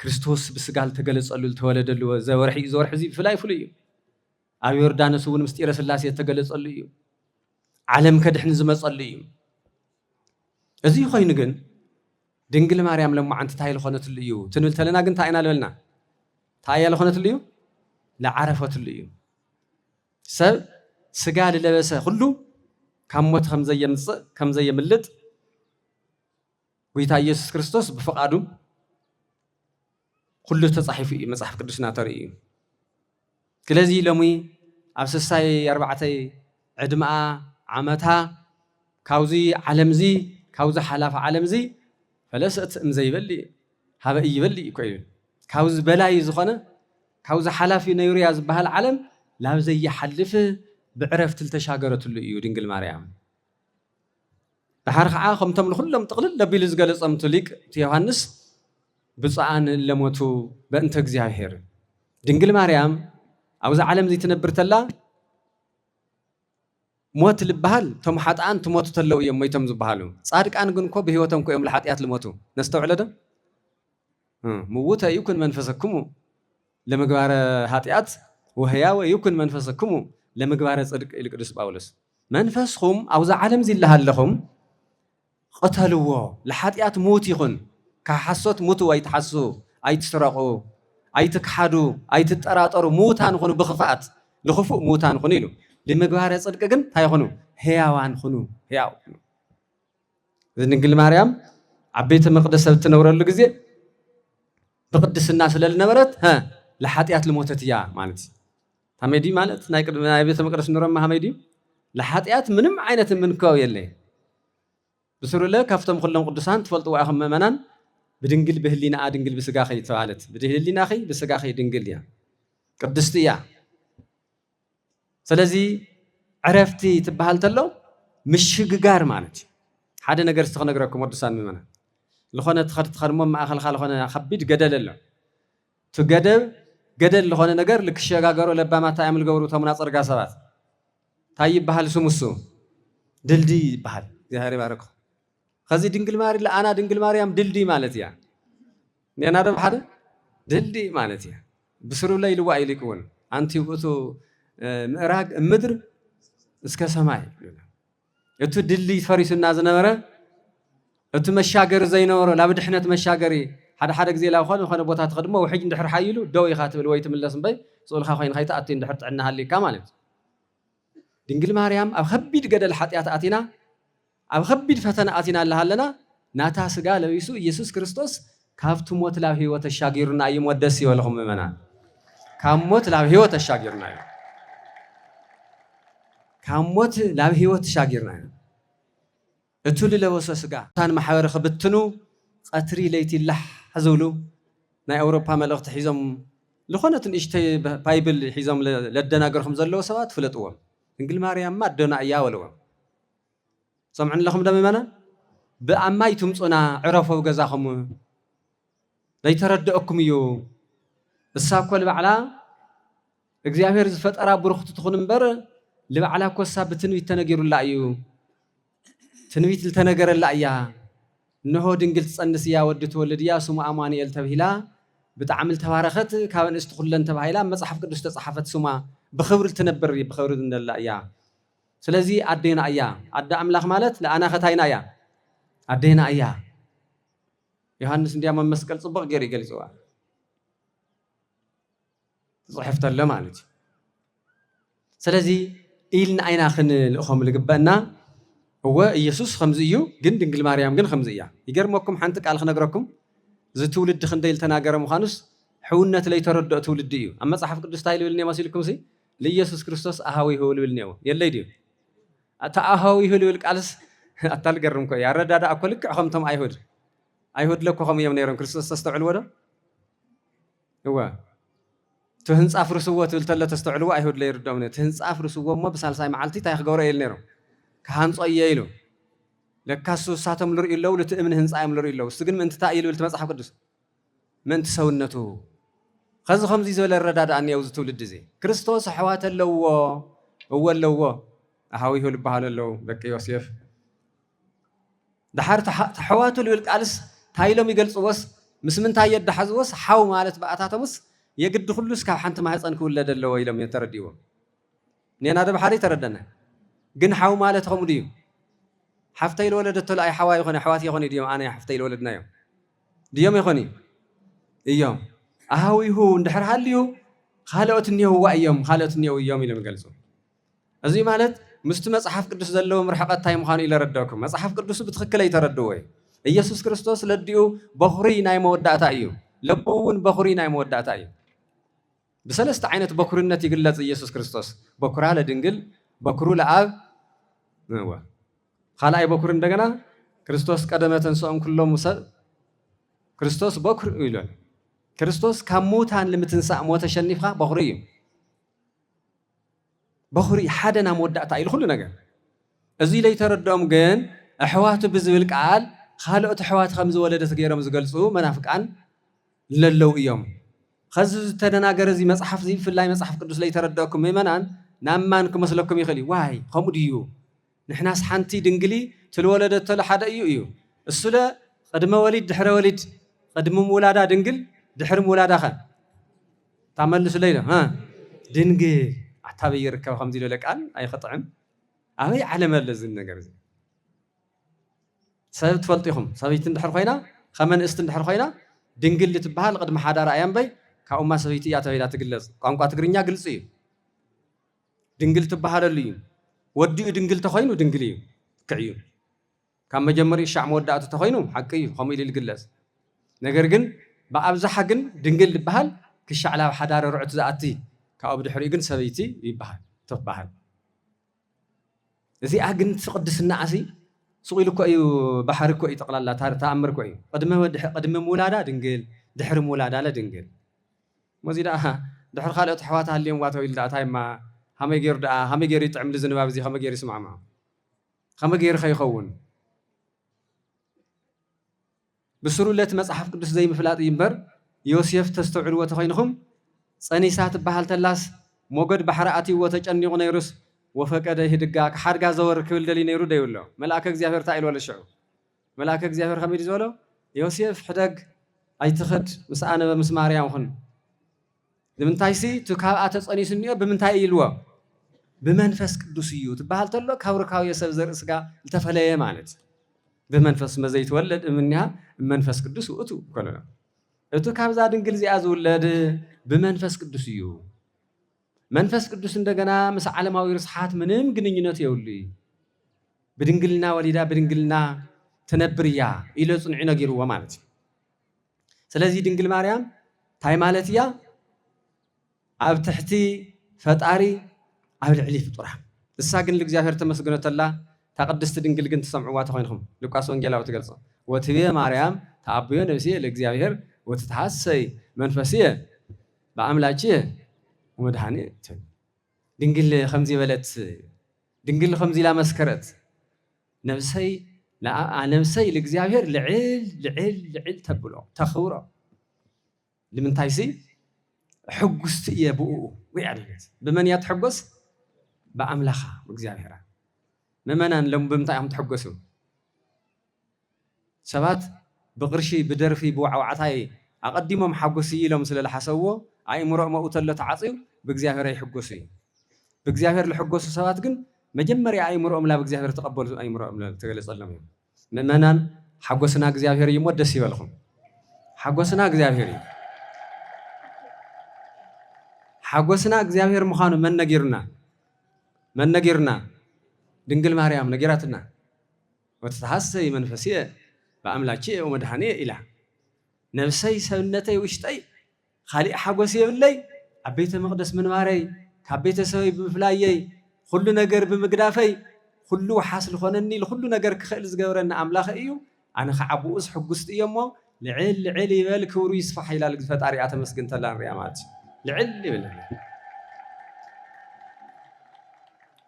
كريستوس بسجا تقليص اللي تولد اللي زورحي زي فلاي فليو. أيور دانسون مستير سلاسية تقليص الليو. علم كدحن زمس الليو. زي خوينو جن دينجل مريم لما أنت تايل خونة الليو تنولتلنا جن تاينا لنا. تايا لخونة الليو لا عرفت الليو سب سجال اللي بس كله كم موت كم زي ملت ويتا يسوع كريستوس بفقادو كله تصحيفي مصحف قدسنا تري كلازي لمي أبسساي 4 عدماء عمتها كاوزي علمزي كاوزي حلاف علمزي فلست مزي بلي هذا يبلي كويس كاوز بلاي زخنة كاوز حلافي نيوريا زبها العالم لا زي يحلف بعرفت التشاجرة اللي يودينجل مريم بحرق عاقم تمل كلهم تقلل لبيلز جالس أمتلك تيوهانس بصعان لموتو بأنت جزاهير دينجل مريم عاوز عالم زي تنبرت الله موت البهال تم حد أن تموت تلو يوم ما يتم زبهالو صادق أنا قن كوب هو تم كيوم لحيات الموتو نستوعب ده موتا يكون منفسكم لمقبار هاتيات وهياوة يكون منفسكم لمقبار صدق القدس باولس منفسكم أوز عالم زي اللي هلهم قتلوا لحاتيات موت يخون كحسوت موتوا أي تحسوا أي تسرقوا أي تكحدوا أي تتراتروا موتان خنوا بخفات لخفوا موتان خنيلو لمقبار صدق جن هاي خنوا هياوان خنوا هياو إذا نقول مريم عبيت مقدسة تنور اللي بقدس الناس اللي نبرت ها لحاتيات الموتة يا مالتي هميدي مالت نايقد من بيت مقدس نورم هميدي لحاتيات منم عينة من كاو يلي بسرور الله كفتم كلهم قدسان تفلطوا واخم ممنان بدنجل بهلينا ادنجل بسقاخي تفعلت بدهلينا اخي بسقاخي دنجل يا قدستي يا سلازي عرفتي تبهالتلو مش شققار مالتي حدا نقر استخنقركم قدسان ممنان لخونا تخدمون مع خلخنا خبيت جدل الله جدل لخونا نجار لك الشجاجر لبما تعمل جورو ثمنا صرقة سبات طيب بحال سمسو دلدي بحال زهري بارك خزي دينجل ماري لا أنا دينجل ماري أم دلدي مالتي يعني أنا بحال دلدي مالتي بسرور الله يلوى إليكون أنتي وقتو مراج مدر اسكا سماي يتو دلدي فريس الناس نمرة أنت مشاجر زي نور لا بد إحنا تمشاجري حدا زي لا خون بوتات خدمه وحج ندحر حيلو دوي خاتم الويت من لسن بي سؤال خاين خيتا أتين دحرت عنا هاللي كمالت دينجل مريم أو خبيد جدل حتيات أتينا أو خبيد فتنا أتينا الله لنا ناتا سجال يسوع كريستوس كافت موت لا هي وتشاجرنا أي مودسي ولا هم منا كام موت لا هي وتشاجرنا كام موت لا هي وتشاجرنا التولي لوسوسجا كان محاور خبتنو قطري ليتي لح حزولو نا أوروبا ملقت حزام لخونة إشتي بايبل حزام لدنا جرهم زلوا سوات فلتوهم إنجيل مريم ما دنا إياه ولا سمعنا لهم دم منا بأماي تمصنا عرفوا جزاهم ليتردأكم يو الساب كل بعلا እግዚአብሔር ዝፈጠራ ብሩኽቲ ትኹን እምበር ልባዕላ ኮሳ ብትንቢት ተነጊሩላ እዩ ትንቢት ልተነገረላ እያ እነሆ ድንግል ትጸንስ እያ ወዲ ትወልድ እያ ስሙ አማኑኤል ተባሂላ ብጣዕሚ ተባረኸት ካብ እንስት ኩለን ተባሂላ መጽሐፍ ቅዱስ ተጻሕፈት ስማ ብኽብሪ ትነብር ብኽብሪ እንደላ እያ ስለዚ አዴና እያ አዳ አምላኽ ማለት ለአና ኸታይና እያ አዴና እያ ዮሐንስ እንዲያም መስቀል ጽቡቕ ገይሩ ይገልጽዋ صحفت له مالك سلازي إلنا أين خن الأخم اللي قبلنا هو يسوع خمزيو جن دنقل مريم جن خمزية يجرمكم حنتك على خنا جركم زتولد خنديل تناجر مخانس حولنا تلي ترد تولد ديو أما صحف قدس تايل ولني ما سيلكم سي ليسوع كريستوس أهوي هو ولنيو يلا يديو أهوي هو ولك على أتال جرمكم يا رد هذا أقولك أخمتم أيهود لك أخم يوم نيرم كريستوس تستوعب وده هو تهنس أفرسوه تلتلا تستوعبوا أيهود لير دومنا تهنس أفرسوه ما بس على ساي معلتي تايخ جورا يلنيرو كهانس أييلو لكاسو ساتم لور إلو لتأمن هنس أيام لور إلو استجن من تتأيلو لتمسح قدس من تسونته خذ خمسة زول الرداد أن يوزتوا للدزي كريستوس حوات اللو هو اللو أهوي هو البحال اللو لك يوسف دحر تحواته اللي بالقالس تايلو ميقل صوص مسمن تايد دحزوس حاو مالت بقتاتمس يجد خلص كحنت ما هيصن كل ده اللي هو يلم يترديوه نينا هذا بحري تردنا جن حاو مالت خموديو حفتي الولد تطلع حواي يخوني حواتي يخوني ديوم أنا حفتي الولد نايم ديوم يخوني أيام أهوي هو ندحر هاليو خالقتني هو أيام خالقتني هو أيام يلم جالسون أزي مالت مستمع صحف قدس زلوا مرحقات تايم خان إلى رداكم صحف قدس بتخكل يتردوه يسوع كريستوس لديو بخوري نايم ودعت أيو لبون بخوري نايم ودعت أيو بسلست عينة بكرنا تقلت يسوع كريستوس بكرة على دنجل بكرة لعاب هو خلاص بكرة دعنا كريستوس قدمه تنسون كلهم مسد كريستوس بكر يلون كريستوس كموت عن لم تنسى موت شنيفها بخوري حدا نمودع تعيل كل نجار أزي لي تردم جن أحوات بزولك عال خالقت أحوات خمس ولدت غيرهم زجلسو منافق عن للو يوم خذ تدناجر زي مصحف زي في الله مصحف قدس لي ترداكم ميمنان نامانكم مسلكم يخلي واي خموديو نحنا سحنتي دنجلي تلولدت تل حدا يو السلا قدم وليد دحر وليد قدم مولادا دنجل دحر مولادا خان تعمل سليله ها دنجل اعتبر يركب خمسين لك قال اي خطعم اهي علم لازم النجر زي سبب تفلطيهم سبيت دحر خوينا خمن است دحر خوينا دنجل اللي تبهال قدم حدار ايام بي كأمة سويتي يا تبيلا تجلس قام قاتقرنيا جلسي دنجل تبهاللي ودي دنجل تخاينو دنجلي كعيون كم مجمري الشعب ودعت تخاينو حقي خميل الجلس نجرجن بأبزح جن دنجل بهال كالشعلا حدار رعت زاتي كأبد حريقن سويتي يبهال تبهال زي أجن تقدس النعسي سويلو كأيو بحر كأي تقلال لا تار تأمر كأي قدم مولادا دنجل دحر مولادا لا دنجل مزيدا دحر خالق حواتها اليوم واتو يلدا تايم ما هم يجير يتعمل زنباب زي هم يجير يسمع معه هم يجير خيخون بسرولة مصحف قدس زي مفلات ينبر يوسف تستوعب وتخينهم صنيسات بحال تلاس موجد بحراتي وتجني غنيرس وفقد هدقا كحرقا زور كل دلي نيرو ديولو ملاك اغزيافير تايل ولا شعو ملاك اغزيافير خميد زولو يوسف حدق ايتخد مسانا بمسماريام خن بمنتايسي تكاب تصنيس نيو بمنتاي يلوا بمنفس قدسيو تبحال تلو كاوركاو يسب زر اسغا التفليه مالت بمنفس مزي يتولد منها منفس قدس واتو كلنا اتو كابزا دنجل زي ازولد بمنفس قدسيو منفس قدس እንደገና مس ዓለማዊ ርስሓት ምንም ግንኙነት የውልይ بدنجلنا وليدا بدنجلنا تنبريا ኢለ ጽንዕ ነጊርዎ ማለት ስለዚህ ድንግል ማርያም ታይ ማለት ያ ኣብ ትሕቲ ፈጣሪ ኣብ ልዕሊ ፍጡራ እሳ ግን ለእግዚአብሔር ተመስግነተላ ተቀድስት ድንግል ግን ተሰምዕዋ ተኾይንኩም ሉቃስ ወንጌላዊ ተገልጾ ወትቤ ማርያም ተአብዮ ነፍሴ ለእግዚአብሔር ወትታሰይ መንፈስየ በአምላችየ ወመድኃኒት ድንግል ከምዚ በለት ድንግል ከምዚ ላ መስከረት ነፍሰይ لا نفسي لإግዚአብሔር ልዕል ተብሎ ተኽብሮ لمنታይ حጉስቲ እየ ብኡ ወይ አይደለት በመን ያ ተሐጎስ በአምላኻ እግዚአብሔር መመናን ለም ብምንታይ እዮም ተሐጎሱ ሰባት ብቅርሺ ብደርፊ ብዋዕዋዕታይ አቀዲሞም ሓጎስ ኢሎም ስለለሓሰብዎ አእምሮኦም መውተለ ተዓጽዩ በእግዚአብሔር ይሕጎሱ በእግዚአብሔር ለሕጎሱ ሰባት ግን መጀመሪያ አእምሮኦም ላ በእግዚአብሔር ተቀበሉ አእምሮኦም ተገለጸሎም መመናን ሓጎስና እግዚአብሔር ይሞደስ ይበልኹም ሓጎስና እግዚአብሔር ሓጎስና እግዚአብሔር ምዃኑ መነጊርና ድንግል ማርያም ነጊራትና ወተሐሰይ መንፈስየ በአምላክየ ወመድኃኒየ ኢላ ነፍሰይ ሰውነተይ ውሽጠይ خالق ሓጎስ የብለይ ኣብ ቤተ መቅደስ ምንባረይ ካብ ቤተሰበይ ብምፍላየይ ኩሉ ነገር ብምግዳፈይ ኩሉ ሓስ ዝኾነኒ ለኩሉ ነገር ክኽእል ዝገበረና ኣምላኽ እዩ ኣነ ከዓ ብኡስ ሕጉስቲ እየሞ ልዕል ይበል ክብሩ ይስፋሕ ኢላ ፈጣሪኣ ተመስግን ተላ ንሪኣ ማለት ልዕል ይበል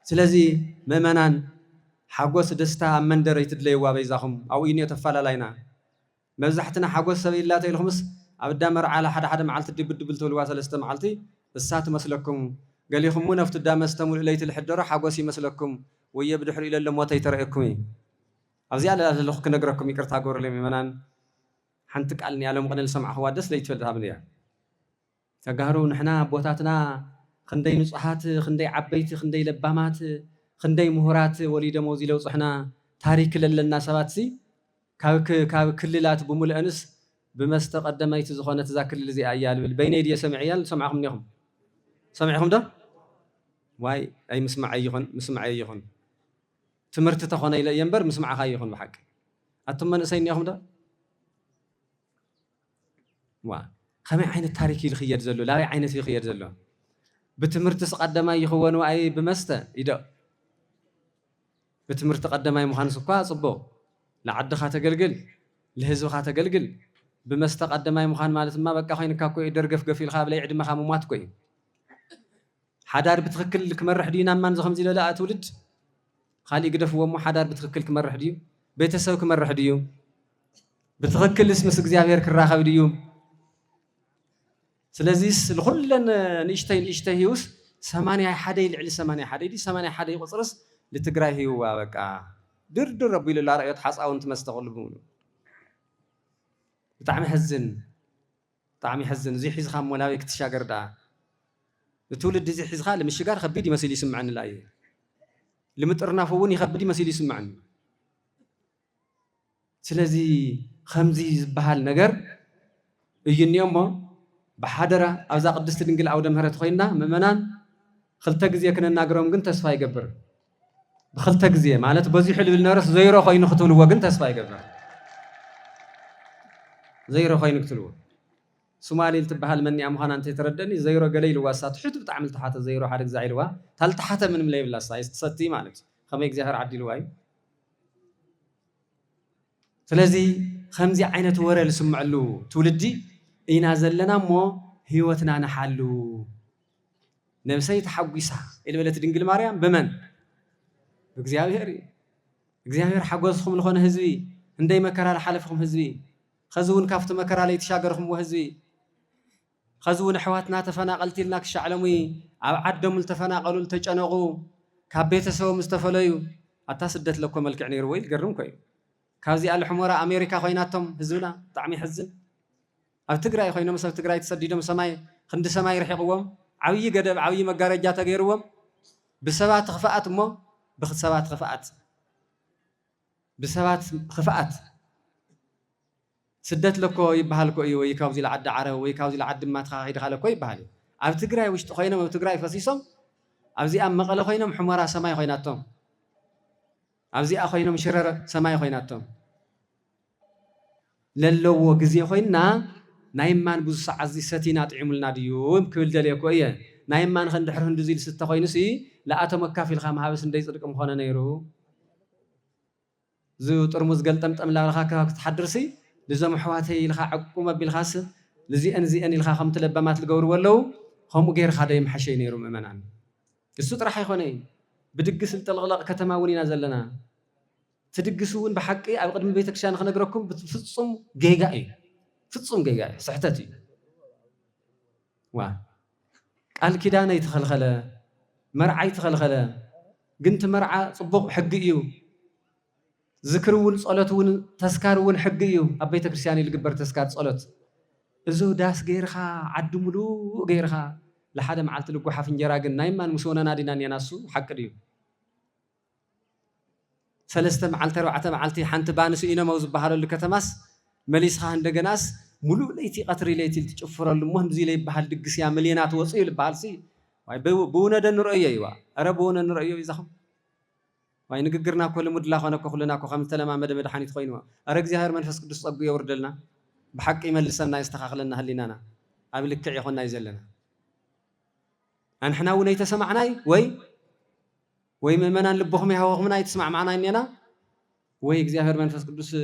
ስለዚ ምእመናን ሓጎስ ደስታ ኣብ መንደረይ ትድለይዋ በይዛኹም ኣብኡ እዩ ተፈላለይና መብዛሕትና ሓጎስ ሰብ ኢላ ተኢልኹምስ ኣብ ዳ መርዓላ ሓደ መዓልቲ ድብድብል ትብልዋ ሰለስተ መዓልቲ እሳ ትመስለኩም ገሊኹም እውን ኣብቲ ዳ መስተሙልእ ለይቲ ልሕደሮ ሓጎስ ይመስለኩም ወየ ብድሕሪ ኢለ ሞተይ ተረአየኩም እዩ ኣብዚኣ ዘለኹ ክነግረኩም ይቅርታ ግበረለይ ምእመናን ሓንቲ ቃል ንያሎም ቅንል ሰማዕኽዋ ደስ ለይትፈልጥ እያ ተጋሩ ንሕና ቦታትና ክንደይ ንጹሓት ክንደይ ዓበይቲ ክንደይ ለባማት ክንደይ ምሁራት ወሊዶም ወዚ ለውፅሕና ታሪክ ለለና ሰባት ካብ ክልላት ብምልአንስ بمست قدميت زخونة تذاكر الذي أيال بين يدي سمع عيال سمعهم نيهم سمعهم ده واي أي مسمع أيهن تمرت تخون إلى ينبر مسمع خايهن بحق أتم من سين يهم ده وا خم عين التاريخ الخير زلوا لا عين الخير زلوا بتمرت قدمي يخون وأي بمست إذا بتمرت قدمي مهان سكوا صبوا لعد خاطر قلقل لهزو خاطر قلقل بمستقدماي مخان مالت ما بقى خاينك كوي درقف قفيل خاب لي عدم خامومات كوي حدار بتخكل لك مرح دينا ما نزخم زي لا تولد خالي قدف ومو حدار بتخكل لك مرح ديو بيتسوك مرح ديو بتخكل اسم እግዚአብሔር كراخب ديو ስለዚህስ ለሁሉን ንሽተይውስ 80 ሓደ ይልዕል 80 ሓደ ዲ 80 ሓደ ይቆጽርስ ለትግራይ ህይዋ በቃ ድርድር ረቢ ኢላ ራእየት ሓጻውን ተመስተقل ብሙሉ بطعم حزن زي حزخا مولاوي كتشاغر دا تولد زي حزخا لمشيغار خبيدي مسيل يسمعني الآية لمطرنا فوني خبيدي مسيل يسمعني سلازي خمزي بحال نجر يجيني يوم بحادرة أوزا قدست دنقل عودة مهرة خوينا ممنان خلتك زي كنا ناقرهم قنت تسفاي قبر بخلتك زي معنات بزي حلو النارس زيرو خوين خطول وقنت تسفاي قبر زيرو خوين قتلوا سومالي تبهال مني امخان انت تردني زيرو قليل واسات حيت بتعمل تحت زيرو حرق زعيلوا تال تحت من ملي بلا سايس تستي مالك خميك زهر عدي لواي ስለዚህ ከምዚ ዓይነት ወረ ልስምዕሉ ትውልዲ ኢና ዘለና እሞ ህይወትና ንሓሉ ነብሰይ ተሐጉሳ ኢልበለት ድንግል ማርያም በመን እግዚአብሔር ሓጎስኩም ለኾነ ህዝቢ እንደይ መከራ ለሓለፍኩም ህዝቢ خزون كافت مكر علي تشاجرهم وهزي خزون حواتنا تفناقلت لنا كشعلمي عدم التفناقلوا التجنقوا كابيت سو مستفليو اتاسدت لكم الكعني رويل قرمكم كازي الحمورة امريكا خويناتهم هزونا طعمي حزن اب تግራይ خوينهم سب تግራይ تسديدهم سماي خند سماي رحيقوم عوي قدب عوي مغارجا تغيروم بسبات خفات سدت لكو يبهال كو وي كاوزي العد عرب وي كاوزي العد ما تخايد خالكو يبهال اب تግራይ وشت خوينهم اب تግራይ فسيسهم ابزي ام مقله خوينهم حمورة سماي خويناتهم ابزي اخوينهم شرر سماي خويناتهم للو غزي خوينا نايمان بوز سعزي ستينا طعملنا ديوم كبل دليكو ايه نايمان خندحر هندزيل ست خوينسي لا اتمكافيل خام حبس اندي صدقم خونا نيرو زو طرمز قلطمطم لا خاكا تحدرسي لزم حواتي لخا عقوم بالخاص لزي ان لخا خم تلبمات الجور ولو هم غير خدايم حشي نيرو ممنان السو طرح يخوني بدقس التلغلق كتما ونينا زلنا تدقسون بحقي أو قدم بيتك شان خنقركم بتفصم جيجاي فتصم جيجاي صحتتي قال كده أنا يتخلخله مرعى يتخلخله قنت مرعى صبغ حقيو ذكرون صلاتون تذكارون حقيو أبيت كريستياني اللي قبر تذكار صلات إذا داس غيرها عد ملو غيرها لحد ما عالت لقوا حفن جراجن نايم من مسونا نادينا يناسو حق ديو ثلاثة معلت ربعة معلتي حنت بانسو إنا موز بحال اللي كتماس مليس خان دجناس ملو ليتي قطري ليتي تشوفر المهم زي لي بحال دقس يا مليونات وصيل بحالسي واي بونا دن رؤيه يوا أرى بونا رؤيه يزخم واي نقدرنا كل مد لا خنا كلنا كو خمس تلما مد حنيت خوينوا أرى زهر منفس قدس صبي يوردلنا بحق يملسنا يستخاخلنا هلينا قبل كعي خنا يزلنا أن حنا ونيت سمعناي وي ممنان لبخم يهوخمنا يتسمع معنا إننا وي زهر منفس قدس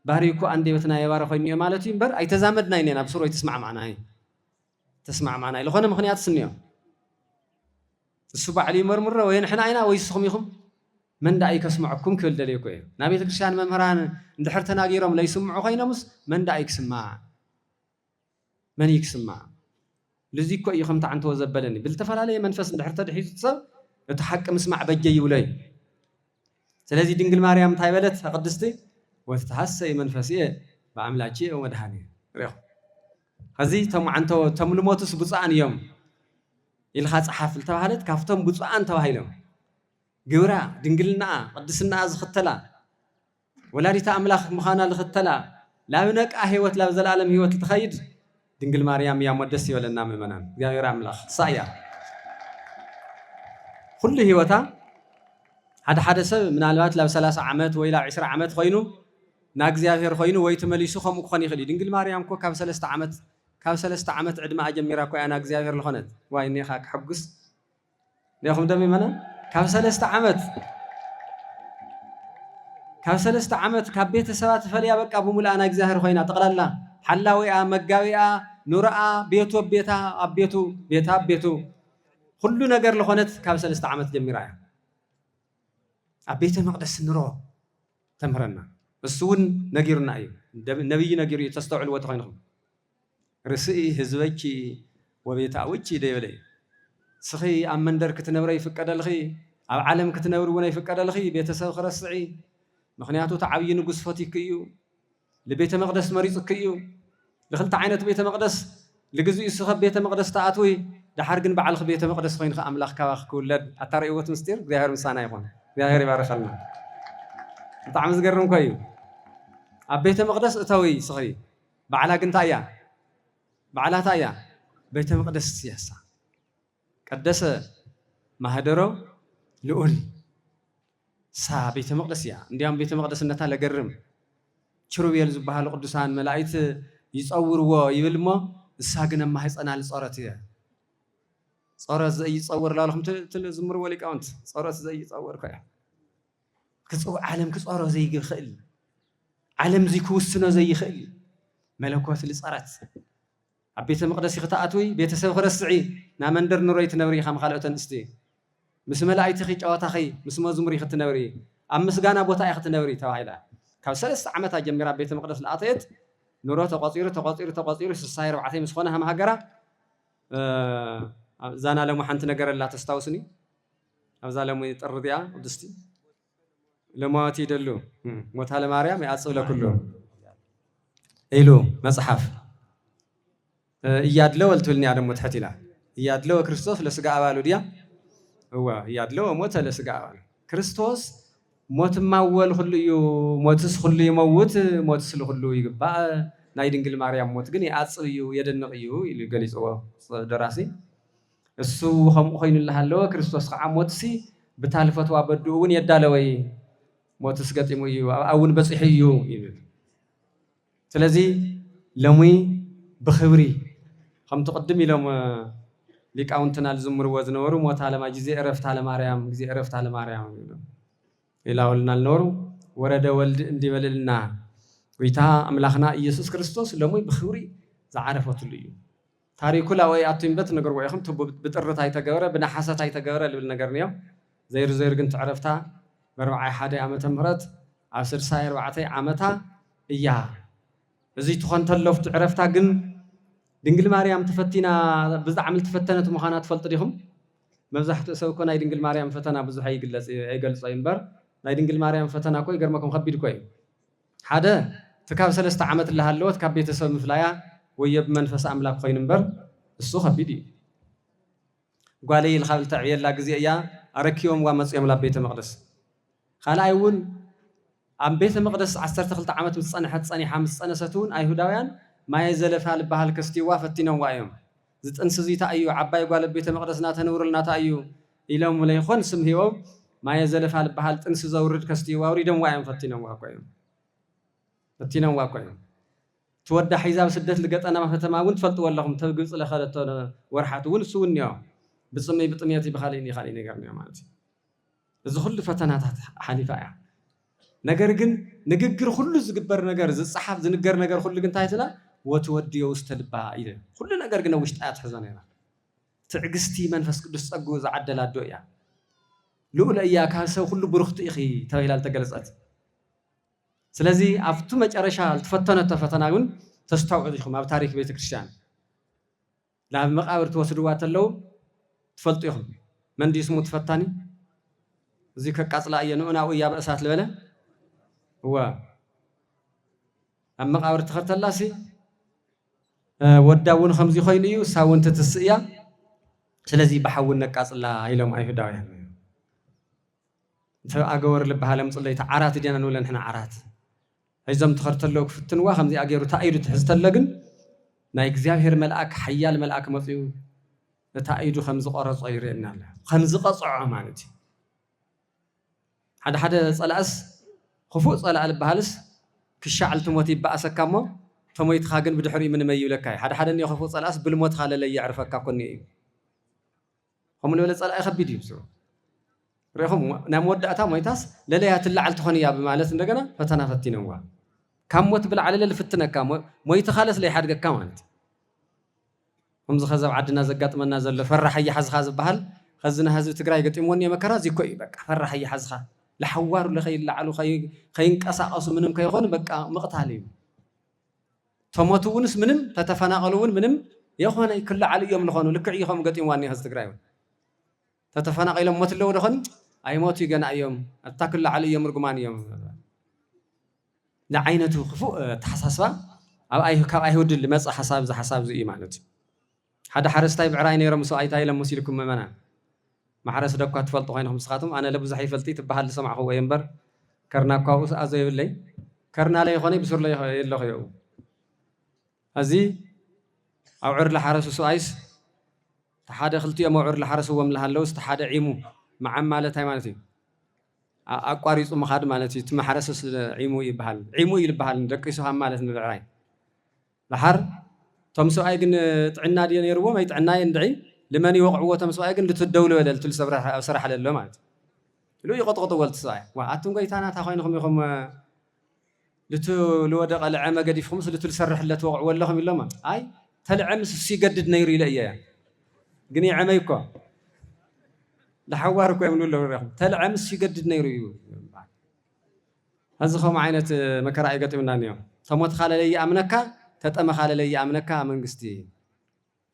باريكو عندي بتنا يبارك خويني مالتي بر أي تزامدنا إننا بصورة تسمع معنا هاي تسمع معنا لو خنا مخنيات سنيو السبع علي مرة وين حنا عينا ويسخم يخم من دعيك اسمعكم كل دليكو نبي تكشان ممران اندحرتنا غيرهم لا يسمعوا خينا مس من دعيك سمع من يكسمع لذيكو يخم تاع انتو زبلني بالتفلالي منفس اندحرت دحيت تصب يتحكم اسمع بجي يولي سلازي دنجل مريم تايبلت قدستي وتتحسي منفسيه بعملاچي ومدحاني ريخ هذه تم عنتو تملموتس بصان يوم إلها صحاف التوهلت كافتم بصان توهيلهم جورا دنجلنا قدسنا زختلا ولاري تأملاخ مخانا لختلا لا ينك أهوت لا زلالم هوت التخيد دنجل مريم يا مدسي ولا نام منام يا غير أملاخ صايا كل هوتا هذا حدث من الوقت لو 3 عامات ولا 10 عامات خوينو ناغزيافير خوينو ويتمليسو خم خوني خلي دنجل مريم كو كاب 3 عامات كاب 3 عامات عدما اجميرا كو انا غزيافير لخنت واي ني خاك حقس نيخم دمي منا كاب 3 عامات كاب 3 عامات كاب بيت سبات فليا بقى بمولا انا غزيافير خوينا تقلالا حلاويا مغاويا نورا بيتو بيتا ابيتو بيتا بيتو كل ነገር لخنت كاب 3 عامات جميرا أبيت المقدس نرو تمرنا السون نجيرنا أيه نبي نجير تستوعب وتخينهم رسئي هزوجي وبيتعوجي ديولي سخي أم مندر كتنوري في كذا الخي أو عالم كتنور وناي في كذا الخي بيتساو خرسعي مخنياتو تعبين قصفتي كيو لبيت المقدس مريض كيو دخلت عينة بيت المقدس لجزء السخب بيت المقدس تعطوي ده حرقن بعلق بيت المقدس خين خ أملاخ كواخ كولد أتاري قوة مستير ظاهر مسانا يكون يا غير بارك الله طعم زقرن كويو ابيت مقدس اتوي صغير بعلا كنتايا بعلا تايا بيت مقدس سياسه قدس مهدرو لؤل سا بيت مقدس يا انديام بيت مقدس نتا لغرم شروبيل زبحال قدسان ملائكه يصوروا يبلمو اساغنا ما هيصنا لصورت صورت زي يصور لالهم تلزمر وليقاونت صورت زي يصور كيا كصو عالم كصورو زي يخل عالم زي كوسنو زي يخل ملكوت لصرات ابيت المقدس يختاتوي بيتسب خرسعي نا مندر نوريت نوري خم خالوتن استي مس ملائكه خي جواتا خي مس مزمري خت نوري امس غانا بوتا يخت نوري توايلا كاب 3 عامات جميرا بيت المقدس لاطيت نورو تقاطير سساير بعتي مسخونه هم هاجرا زانا لمو حنت نجر لا تستاوسني ابزا لمو يطرديا ودستي لمواتي دلو موت على مريم يعصب لكله ايلو مصحف يادلو ولتلني على متحتلا يادلو كريستوس لسقا ابالو ديا هو يادلو موت لسقا ابال كريستوس موت ماول كله موتس كله يموت موتس كله يغبا ناي دنجل مريم موت غني يعصب يدنقيو يغليصو دراسي እሱ ኸም ኾይንልሃለዎ ክርስቶስ ከዓ ሞትሲ ብታልፈቱ አበዱ እውን የዳለወይ ሞትስ ገጢሙ እዩ አውን በጽሕ እዩ ይብል ስለዚህ ለሙይ ብኽብሪ ከም ተቀድም ኢሎም ሊቃውንትና ዝምርዎ ዝነበሩ ሞት አለማ ጊዜ ዕረፍት አለ ማርያም ጊዜ ዕረፍት አለ ማርያም ኢላውልና ልነበሩ ወረደ ወልድ እንዲበልልና ወይታ አምላኽና ኢየሱስ ክርስቶስ ለሙይ ብኽብሪ ዝዓረፈትሉ እዩ ታሪኩ ላወይ አትንበት ነገር ወይኹም ብጥርት አይተገበረ ብናሐሰት አይተገበረ ልብል ነገር ነው ዘይር ግን ትዕረፍታ በ41 ዓመተ ምህረት ኣብ 64 ዓመታ እያ እዚ ትኾን ተለፍቱ ዕረፍታ ግን ድንግል ማርያም ተፈቲና ብዛዕሚ ተፈተነት ምዃና ትፈልጡ ዲኹም መብዛሕትኡ ሰብ እኮ ናይ ድንግል ማርያም ፈተና ብዙሕ ኣይገልጾ እምበር ናይ ድንግል ማርያም ፈተና እኮ ይገርመኩም ከቢድ እኮ እዩ ሓደ ትካብ 3 ዓመት ለሃለወት ካብ ቤተሰብ ምፍላያ ወይ ብመንፈስ ኣምላክ ኮይኑ እምበር እሱ ከቢድ እዩ ጓለይ ልኻብል ተዕብየላ ግዜ እያ ኣረኪቦም ዋ መፅዮም ላብ ቤተ መቅደስ ካልኣይ እውን ኣብ ቤተ መቅደስ 12 ዓመት ምስ ፀንሐት ፀኒሓ ምስ ፀነሰት እውን ኣይሁዳውያን ማየ ዘለፋ ልበሃል ከስትይዋ ፈቲኖምዋ እዮም ዝጥንሲ እዚ እንታይ እዩ ዓባይ ጓል ቤተ መቅደስ ናተነብረልና እንታይ እዩ ኢሎም ለይኾን ስም ሂቦም ማየ ዘለፋ ልበሃል ጥንሲ ዘውርድ ከስትይዋ ውሪዶምዋ እዮም ፈቲኖምዋ እኮ እዮም ትወዳ ሒዛብ ስደት ልገጠና ከተማ እውን ትፈልጥዎ ኣለኹም ተብ ግብፂ ለኸደቶ ወርሓት እውን እሱ እውን እኒኦ ብፅመይ ብጥሜት ብኻልእ ነገር እኒኦ ማለት እዩ እዚ ኩሉ ፈተናታት ሓሊፋ እያ ነገር ግን ንግግር ኩሉ ዝግበር ነገር ዝፀሓፍ ዝንገር ነገር ኩሉ ግን እንታይ ትላ ወትወድዮ ውስተ ልባ ኢለ ኩሉ ነገር ግን ውሽጣ ትሕዞ ነይራ ትዕግስቲ መንፈስ ቅዱስ ፀጉ ዝዓደላ ዶ እያ ልኡለ እያ ካብ ሰብ ኩሉ ብሩኽቲ ኢኺ ተባሂላ ዝተገለፀት ስለዚ ኣብቱ መጨረሻ ዝተፈተነቶ ፈተና ግን ተስተውዕሉ ኢኹም ኣብ ታሪክ ቤተ ክርስቲያን ናብ መቃብር ትወስድዋ ተለው ትፈልጡ ኢኹም መን ድዩ ስሙ ተፈታኒ እዚ ከቃፅላ እየ ንኡናኡ እያ ብእሳት ዝበለ እዋ ኣብ መቃብር ተኸተላሲ ወዳ እውን ከምዚ ኮይኑ እዩ እሳ እውን ትትስእ እያ ስለዚ ብሓውን ነቃፅላ ኢሎም ኣይሁዳውያን ኣገበር ልበሃለም ፅለይቲ ዓራት ዲና ንብለ ንሕና ዓራት ሒዞም ትኸርተለው ክፍትንዋ ከምዚ ኣገይሩ ታኢዱ ትሕዝ ተሎ ግን ናይ እግዚኣብሔር መልኣክ ሓያል መልኣክ መፅኡ እታ ኢዱ ከም ዝቆረፆ ይርአየና ኣሎ ከም ዝቐፅዖ ማለት እዩ ሓደ ፀላእስ ክፉእ ፀላእ ልበሃልስ ክሻዓል ትሞት ይበኣሰካ እሞ ተሞይትኻ ግን ብድሕሪኡ ምንም ኣይብለካ እዩ ሓደ እኒኦ ክፉእ ፀላእስ ብልሞትካ ለለ የዕርፈካ ኮኒ እዩ ከምኡ ንበለ ፀላእ ከቢድ እዩ ርኢኹም ናይ መወዳእታ ሞይታስ ለለያ ትላዓል ትኾን እያ ብማለት እንደገና ፈተና ፈቲነዋ ካብ ሞት ብላዕለ ልፍትነካ ሞይትኻ ለስለይሓድገካ ማለት ከምዚ ኸዘብ ዓድና ዘጋጥመና ዘሎ ፈራሓየ ሓዝኻ ዝበሃል ከዝና ህዝቢ ትግራይ ገጢምዎኒ መከራ እዚ እኮ እዩ በቃ ፈራሓየ ሓዝኻ ለሓዋሩ ለኸይላዓሉ ከይንቀሳቐሱ ምንም ከይኾኑ በቃ ምቕታል እዩ ተሞቱ እውንስ ምንም ተተፈናቐሉ እውን ምንም የኾነ ክላዓሉ እዮም ዝኾኑ ልክዕ ኢኹም ገጢምዋኒ ህዝቢ ትግራይ እውን ተተፈናቒሎም ሞት ኣለዎ ደኾኒ ኣይሞቱ ገና እዮም እታ ክላዓሉ እዮም ርጉማን እዮም ንዓይነቱ ክፉእ ተሓሳስባ ካብ ኣይሁድ ልመፅእ ሓሳብ እዚ ሓሳብ እዚ እዩ ማለት እዩ ሓደ ሓረስታይ ብዕራይ ነይሮም ሰብኣይታ ኢሎም መሲልኩም ምእመና ማሕረስ ደኳ ትፈልጡ ኮይንኩም ንስኻትኩም ኣነ ለብዙሕ ይፈልጢ ትበሃል ዝሰማዕኹዎ እየ እምበር ከርና እኳ ኣብኡ ኣዘ የብለይ ከርና ለይ ይኾነ ብሱር ለይ የለኹ እዮ እዚ ኣውዕር ዝሓረሱ ሰብኣይስ ሓደ ክልቲኦም ኣውዕር ዝሓረስዎም ዝሃለዉ እቲ ሓደ ዒሙ መዓም ማለት እንታይ ማለት እዩ ኣቋሪፁ ምኻድ ማለት እዩ እቲ ማሕረስስ ዒሙ ይበሃል ዒሙ እዩ ዝበሃል ደቂሱ ሃብ ማለት ንብዕራይ ድሓር ቶም ሰብኣይ ግን ጥዕና ድዮ ነይርዎም ኣይ ጥዕና እንድዒ لمن يوقعوا تم سواء يقول لتدولة ولا لتل سرح على مات لو يقطقطوا ولا تساعي وعتم قيتانا تاخوينهم يخم لتو لو دق العمى قد يفهمس لتل سرح لا توقع ولا هم إلا ما أي تلعمس سيقدد نيري لأيه قني عميكو لحواركو يعملوا له الرقم تلعمس سيقدد نيري هذا خو معينة مكراء قتمنا اليوم ثموت خال لي أمنك تتأم خال لي أمنك من قستي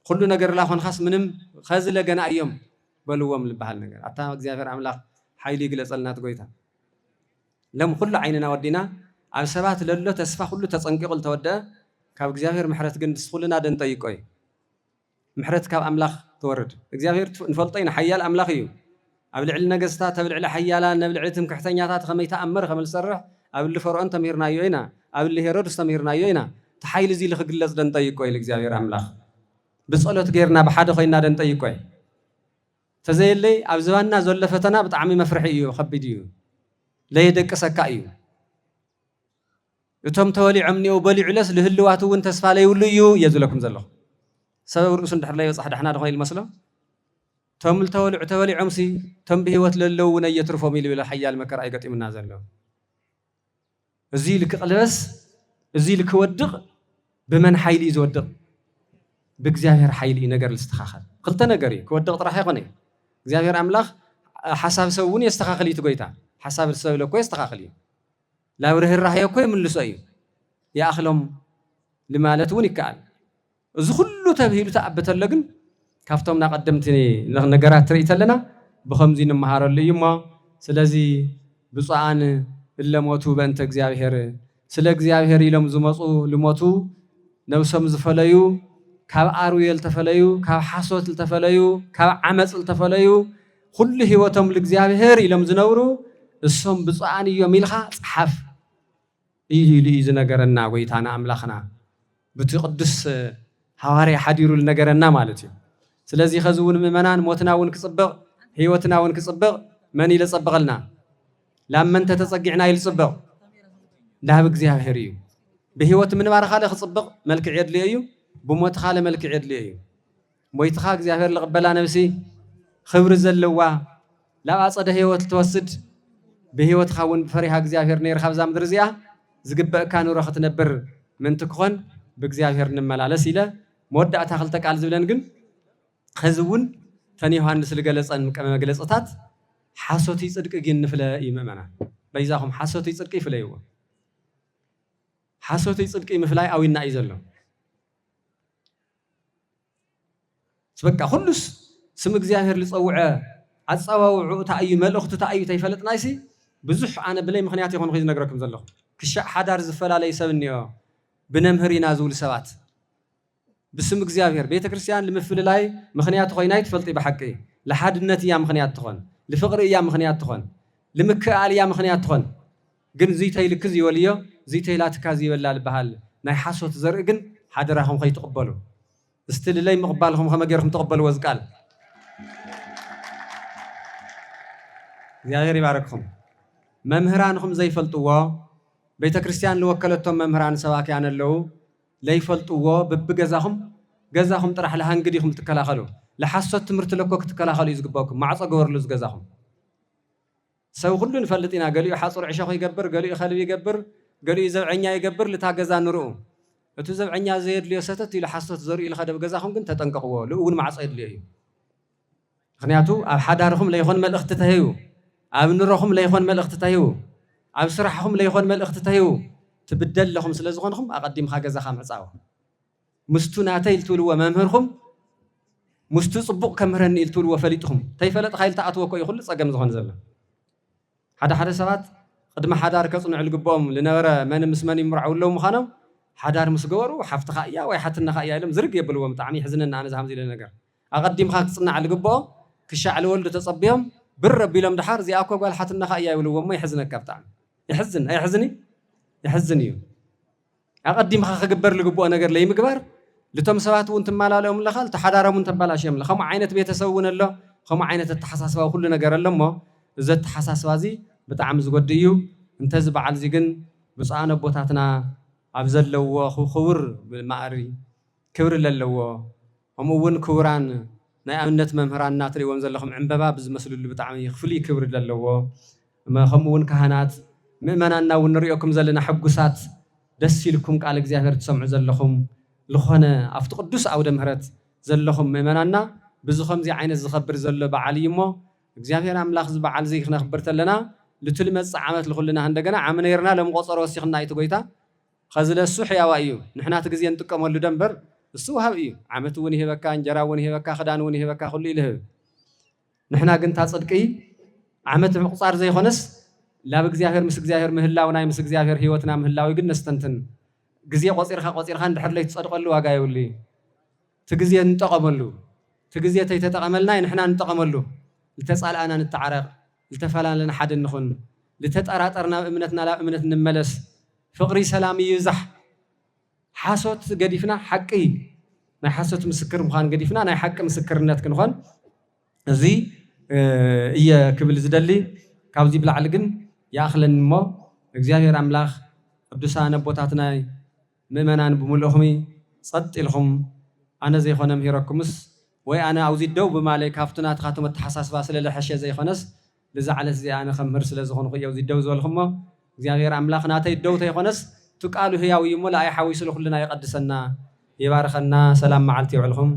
كل نجار لا خن خاص منهم خازل جنا أيام بلوهم لبحال نجار عطاه እግዚአብሔር አምላክ ኃይል ይግለጽልና ትጎይታ ለም كل عيننا ودينا على سبات لله تسفى كله تصنقل تودى ካብ እግዚአብሔር ምሕረት ግን ድስኹልና ደንጠይቆይ ምሕረት ካብ አምላክ ተወርድ እግዚአብሔር ንፈልጠይና ሓያል አምላክ እዩ ኣብ ልዕሊ ነገስታት ኣብ ልዕሊ ሓያላን ኣብ ልዕሊ ትምክሕተኛታት ከመይ ተኣምር ከመይ ዝሰርሕ ኣብ ልዕሊ ፈርዖን ተምሂርናዮ ኢና ኣብ ልዕሊ ሄሮድስ ተምሂርናዮ ኢና ተሓይል እዚ ልክግለጽ ደንጠይቆይ ለእግዚአብሔር አምላክ ብጸሎት ጌርና ብሓደ ኮይና ደንጠይቆይ ተዘየለይ ኣብ ዝባና ዘሎ ፈተና ብጣዕሚ መፍርሒ እዩ ከቢድ እዩ ለየደቅሰካ እዩ እቶም ተወሊዖም ኒው በሊዑለስ ለህልዋቱ እውን ተስፋ ለይብሉ እዩ የዝለኩም ዘለኹ ሰበብ ርእሱ እንድሕር ላይ ወጻሕ ደሕና ደኾይል መስሎ ቶም ተወሊዖም ሲ ቶም ብህይወት ለለው እውን እየትርፎም ኢሉ ሓያል መከራ ይገጢምና ዘሎ እዚ ልክቅልበስ እዚ ልክወድቕ ብመን ሓይሊ እዩ ዝወድቕ بእግዚአብሔር ሓይሊ ነገር ልስተኻኸል ክልተ ነገር እዩ ክወድቕ ጥራሕ ይኾነ እግዚአብሔር አምላክ ሓሳብ ሰብ እውን የስተኻኽል እዩ ትጎይታ ሓሳብ ሰብ ለኮ የስተኻኽል እዩ لا ورهراه يكوي من لسوي يا أخلهم لما لا توني كان زخلو تبهيلو تأبت اللجن كافتم قدمتني نجارات ريت لنا بخمزين مهار اللي يما سلازي بصعان إلا موتو بنت እግዚአብሔር ስለ እግዚአብሔር ይለም ዝመጹ ልሞቱ ነብሰም ዝፈለዩ ካብ አርዌል ተፈለዩ ካብ ሓሶት ተፈለዩ ካብ ዓመጽ ተፈለዩ ሁሉ ህይወቶም ለእግዚአብሔር ይለም ዝነብሩ እሶም ብጽዓን እዮም ኢልኻ ጽሓፍ ኢሉ ዝነገረና ጎይታና አምላኽና ብቲ ቅዱስ ሐዋርያ ሓዲሩ ነገረና ማለት እዩ ስለዚህ ኸዝውን ምእመናን ሞትናውን ክጽብቕ ህይወትናውን ክጽብቕ መን ይለጽብቕልና ላመንተ ተጸጊዕና ይልጽብቕ ላብ እግዚአብሔር እዩ በህይወት ምን ባረኻለ ክጽብቕ መልክዕ የድልየ እዩ ብሞት ኻለ መልክዕ የድልየ እዩ ሞይትኻ እግዚአብሔር ለቅበላ ነብሲ ክብሪ ዘለዋ ላብ አጸደ ህይወት ተወስድ በህይወትኻ ውን ፈሪሃ እግዚአብሔር ነይርኻ ብዛ ምድር እዚኣ ዝግበእካ ኑሮ ክትነብር ምን ትክኾን በእግዚአብሔር እንመላለስ ኢለ መወዳእታ ክልተ ቃል ዝብለን ግን ኸዝውን ተን ዮሐንስ ዝገለጸን መግለጽታት ሓሶቲ ጽድቅ ግን ንፍለ ይመመና በይዛኹም ሓሶቲ ጽድቅ ይፍለይዎ ሓሶቲ ጽድቅ ምፍላይ አዊና እዩ ዘሎ ስበቃ ሁሉስ ስም እግዚአብሔር ልጸውዐ አጻዋውዑ ታዩ መልእኽቱ ታዩ ተይፈለጥናይሲ ብዙሕ አነ ብለይ ምኽንያት ይኾን ኺዝ ነግረኩም ዘለኹ ክሻዕ ሓዳር ዝፈላለይ ሰብ እንዮ ብነምህሪና ዝውል ሰባት بسم እግዚአብሔር ቤተ ክርስቲያን ለምፍልላይ ምኽንያት ኮይናይ ትፈልጥ በሐቂ ለሐድነት ያ ምኽንያት ትኾን ለፍቅር ያ ምኽንያት ትኾን ለምክአል ያ ምኽንያት ትኾን ግን ዘይታይ ልክዝ ይወልዮ ዘይታይላት ካዝ ይበላል በሃል ናይ ሓሶት ዘርኢ ግን ሓደራኹም ከይትቀበሉ استللي مقبالهم خما غيرهم تقبلوا وزقال እግዚአብሔር ይባርክኩም መምህራንኩም ዘይፈልጥዎ ቤተ ክርስቲያን ለወከለቶም መምህራን ሰባኪያን አለው ለይፈልጥዎ በብገዛኹም ጥራሕ ለሃንግዲኹም ትከላኸሉ ለሐሰት ትምህርት ለኮ ክትከላኸሉ ይዝግባኩም ማዕጾ ገበርሉ ዝገዛኹም ሰው ሁሉ ንፈልጥና ገሊኡ ሓጹር ዕሸኹ ይገብር ገሊኡ ኸልቢ ይገብር ገሊኡ ዘብዐኛ ይገብር ለታገዛ ንርኡ እቲ ዘብዐኛ ዘየድልዮ ሰተት ኢሉ ሓሰት ዘርኢ ለኸደብ ገዛኹም ግን ተጠንቀቅዎ ለኡን ማዕጾ ይድልዮ እዩ ምክንያቱ ኣብ ሓዳርኹም ለይኾን መልእኽቲ ተህዩ ኣብ ንሮኹም ለይኾን መልእኽቲ ተህዩ ኣብ ስራሕኹም ለይኾን መልእኽቲ ተህዩ ትብደል ለኹም ስለ ዝኾንኹም ኣቐዲምኻ ገዛኻ ምዕጻው ምስቱ ናተይ ልትብልዎ መምህርኹም ምስቱ ጽቡቕ ከምህረኒ ኢልትብልዎ ፈሊጥኹም ተይፈለጥ ኻይል ተኣትዎ ኮ ይኹሉ ጸገም ዝኾን ዘሎ ሓደ ሰባት ቅድመ ሓዳር ከጽንዑ ልግቦም ልነበረ መን ምስ መን ይምርዓውለው ምዃኖም ሓዳር ምስ ገበሩ ሓፍትኻ እያ ወይ ሓትናኻ እያ ኢሎም ዝርግ የብልዎም ብጣዕሚ ይሕዝነና ኣነ ዝሃምዚ ኢለ ነገር ኣቐዲምኻ ክጽናዕ ልግብኦ ክሻዕ ልወልዱ ተጸቢዮም ብር ኣቢሎም ድሓር እዚኣ እኮ ጓል ሓትናኻ እያ ይብልዎም ይሕዝነካ ብጣዕሚ ይሕዝን ኣይሕዝኒ يحزن يو أقدم خبر لجبوا أنا قال لي مقبر لتم سوات وأنت مالا لهم لخال تحدارا وأنت بلاش يم لخم عينة بيتسوون الله خم عينة التحساس وكلنا جرى لهم زت تحساس وازي بتعم زوديو أنت زب على زجن بس أنا بوتاتنا أبزل لو خور بالمعري كور للو هم ون كوران نأمنت ممهران ناتري ومزل لهم عم باب مسلول اللي بتعمي يخفلي كور للو ما هم ون كهنات مؤمنانا ونريكم زلنا حقوسات دس لكم قال እግዚአብሔር تسمع زلخم لخونه افت قدوس او دمهرت زلخم مؤمنانا بزخم زي عين زخبر زل بعليمو እግዚአብሔር አምላኽ ዝበዓል ዘይ ክነኽብርተለና ልትልመጽ ዓመት ለኹልና እንደገና ዓመነይርና ለምቆጸሮ ወሲኽና ይትጎይታ ኸዝለሱ ሕያዋ እዩ ንሕና ትግዜ እንጥቀመሉ ደንበር እሱ ወሃብ እዩ ዓመት ውን ይሄበካ እንጀራ ውን ይሄበካ ክዳን ውን ይሄበካ ሁሉ ይልህብ ንሕና ግን ታጽድቂ ዓመት ምቁጻር ዘይኾነስ ላብ እግዚአብሔር ምስ እግዚአብሔር ምህላውና ምስ እግዚአብሔር ህይወትና ምህላው ግን ነስተንትን ግዜ ቆጺርካ እንድሕር ላይ ትጸድቀሉ ዋጋ ይውሊ ትግዜ እንጠቀመሉ ትግዜ ተይተጠቀመልና ንሕና እንጠቀመሉ لتسألنا نتعرق لتفلان حد نخن لتتأراترنا بأمنتنا لا أمنت نملس فقري سلامي يزح حاسوت قديفنا حقي نا حاسوت مسكر مخان قديفنا نا حق مسكرنات كنخن زي إيا كبل زدلي كاوزي بلا علقن يا أخلن مو እግዚአብሔር አምላኽ ቅዱሳን ቦታትና ምእመናን በሙሉኹም ጸጥ ኢልኹም ኣነ ዘይኾነ ምሂረኩምስ ወይ ኣነ ኣውዚ ደው በማለይ ካፍቱና ተኻተመ ተሓሳስባ ስለለ ሕሸ ዘይኾነስ ለዛዓለት እዚ ኣነ ኸምህር ስለ ዝኾንኩ ኣውዚ ደው ዝበልኹሞ እግዚአብሔር አምላኽ ናተይ ደው ተይኾነስ ትቃሉ ህያው ይሞ ለኣይ ሓዊሱ ለኹልና ይቀድሰና ይባርከና ሰላም መዓልቲ ይውዕልኹም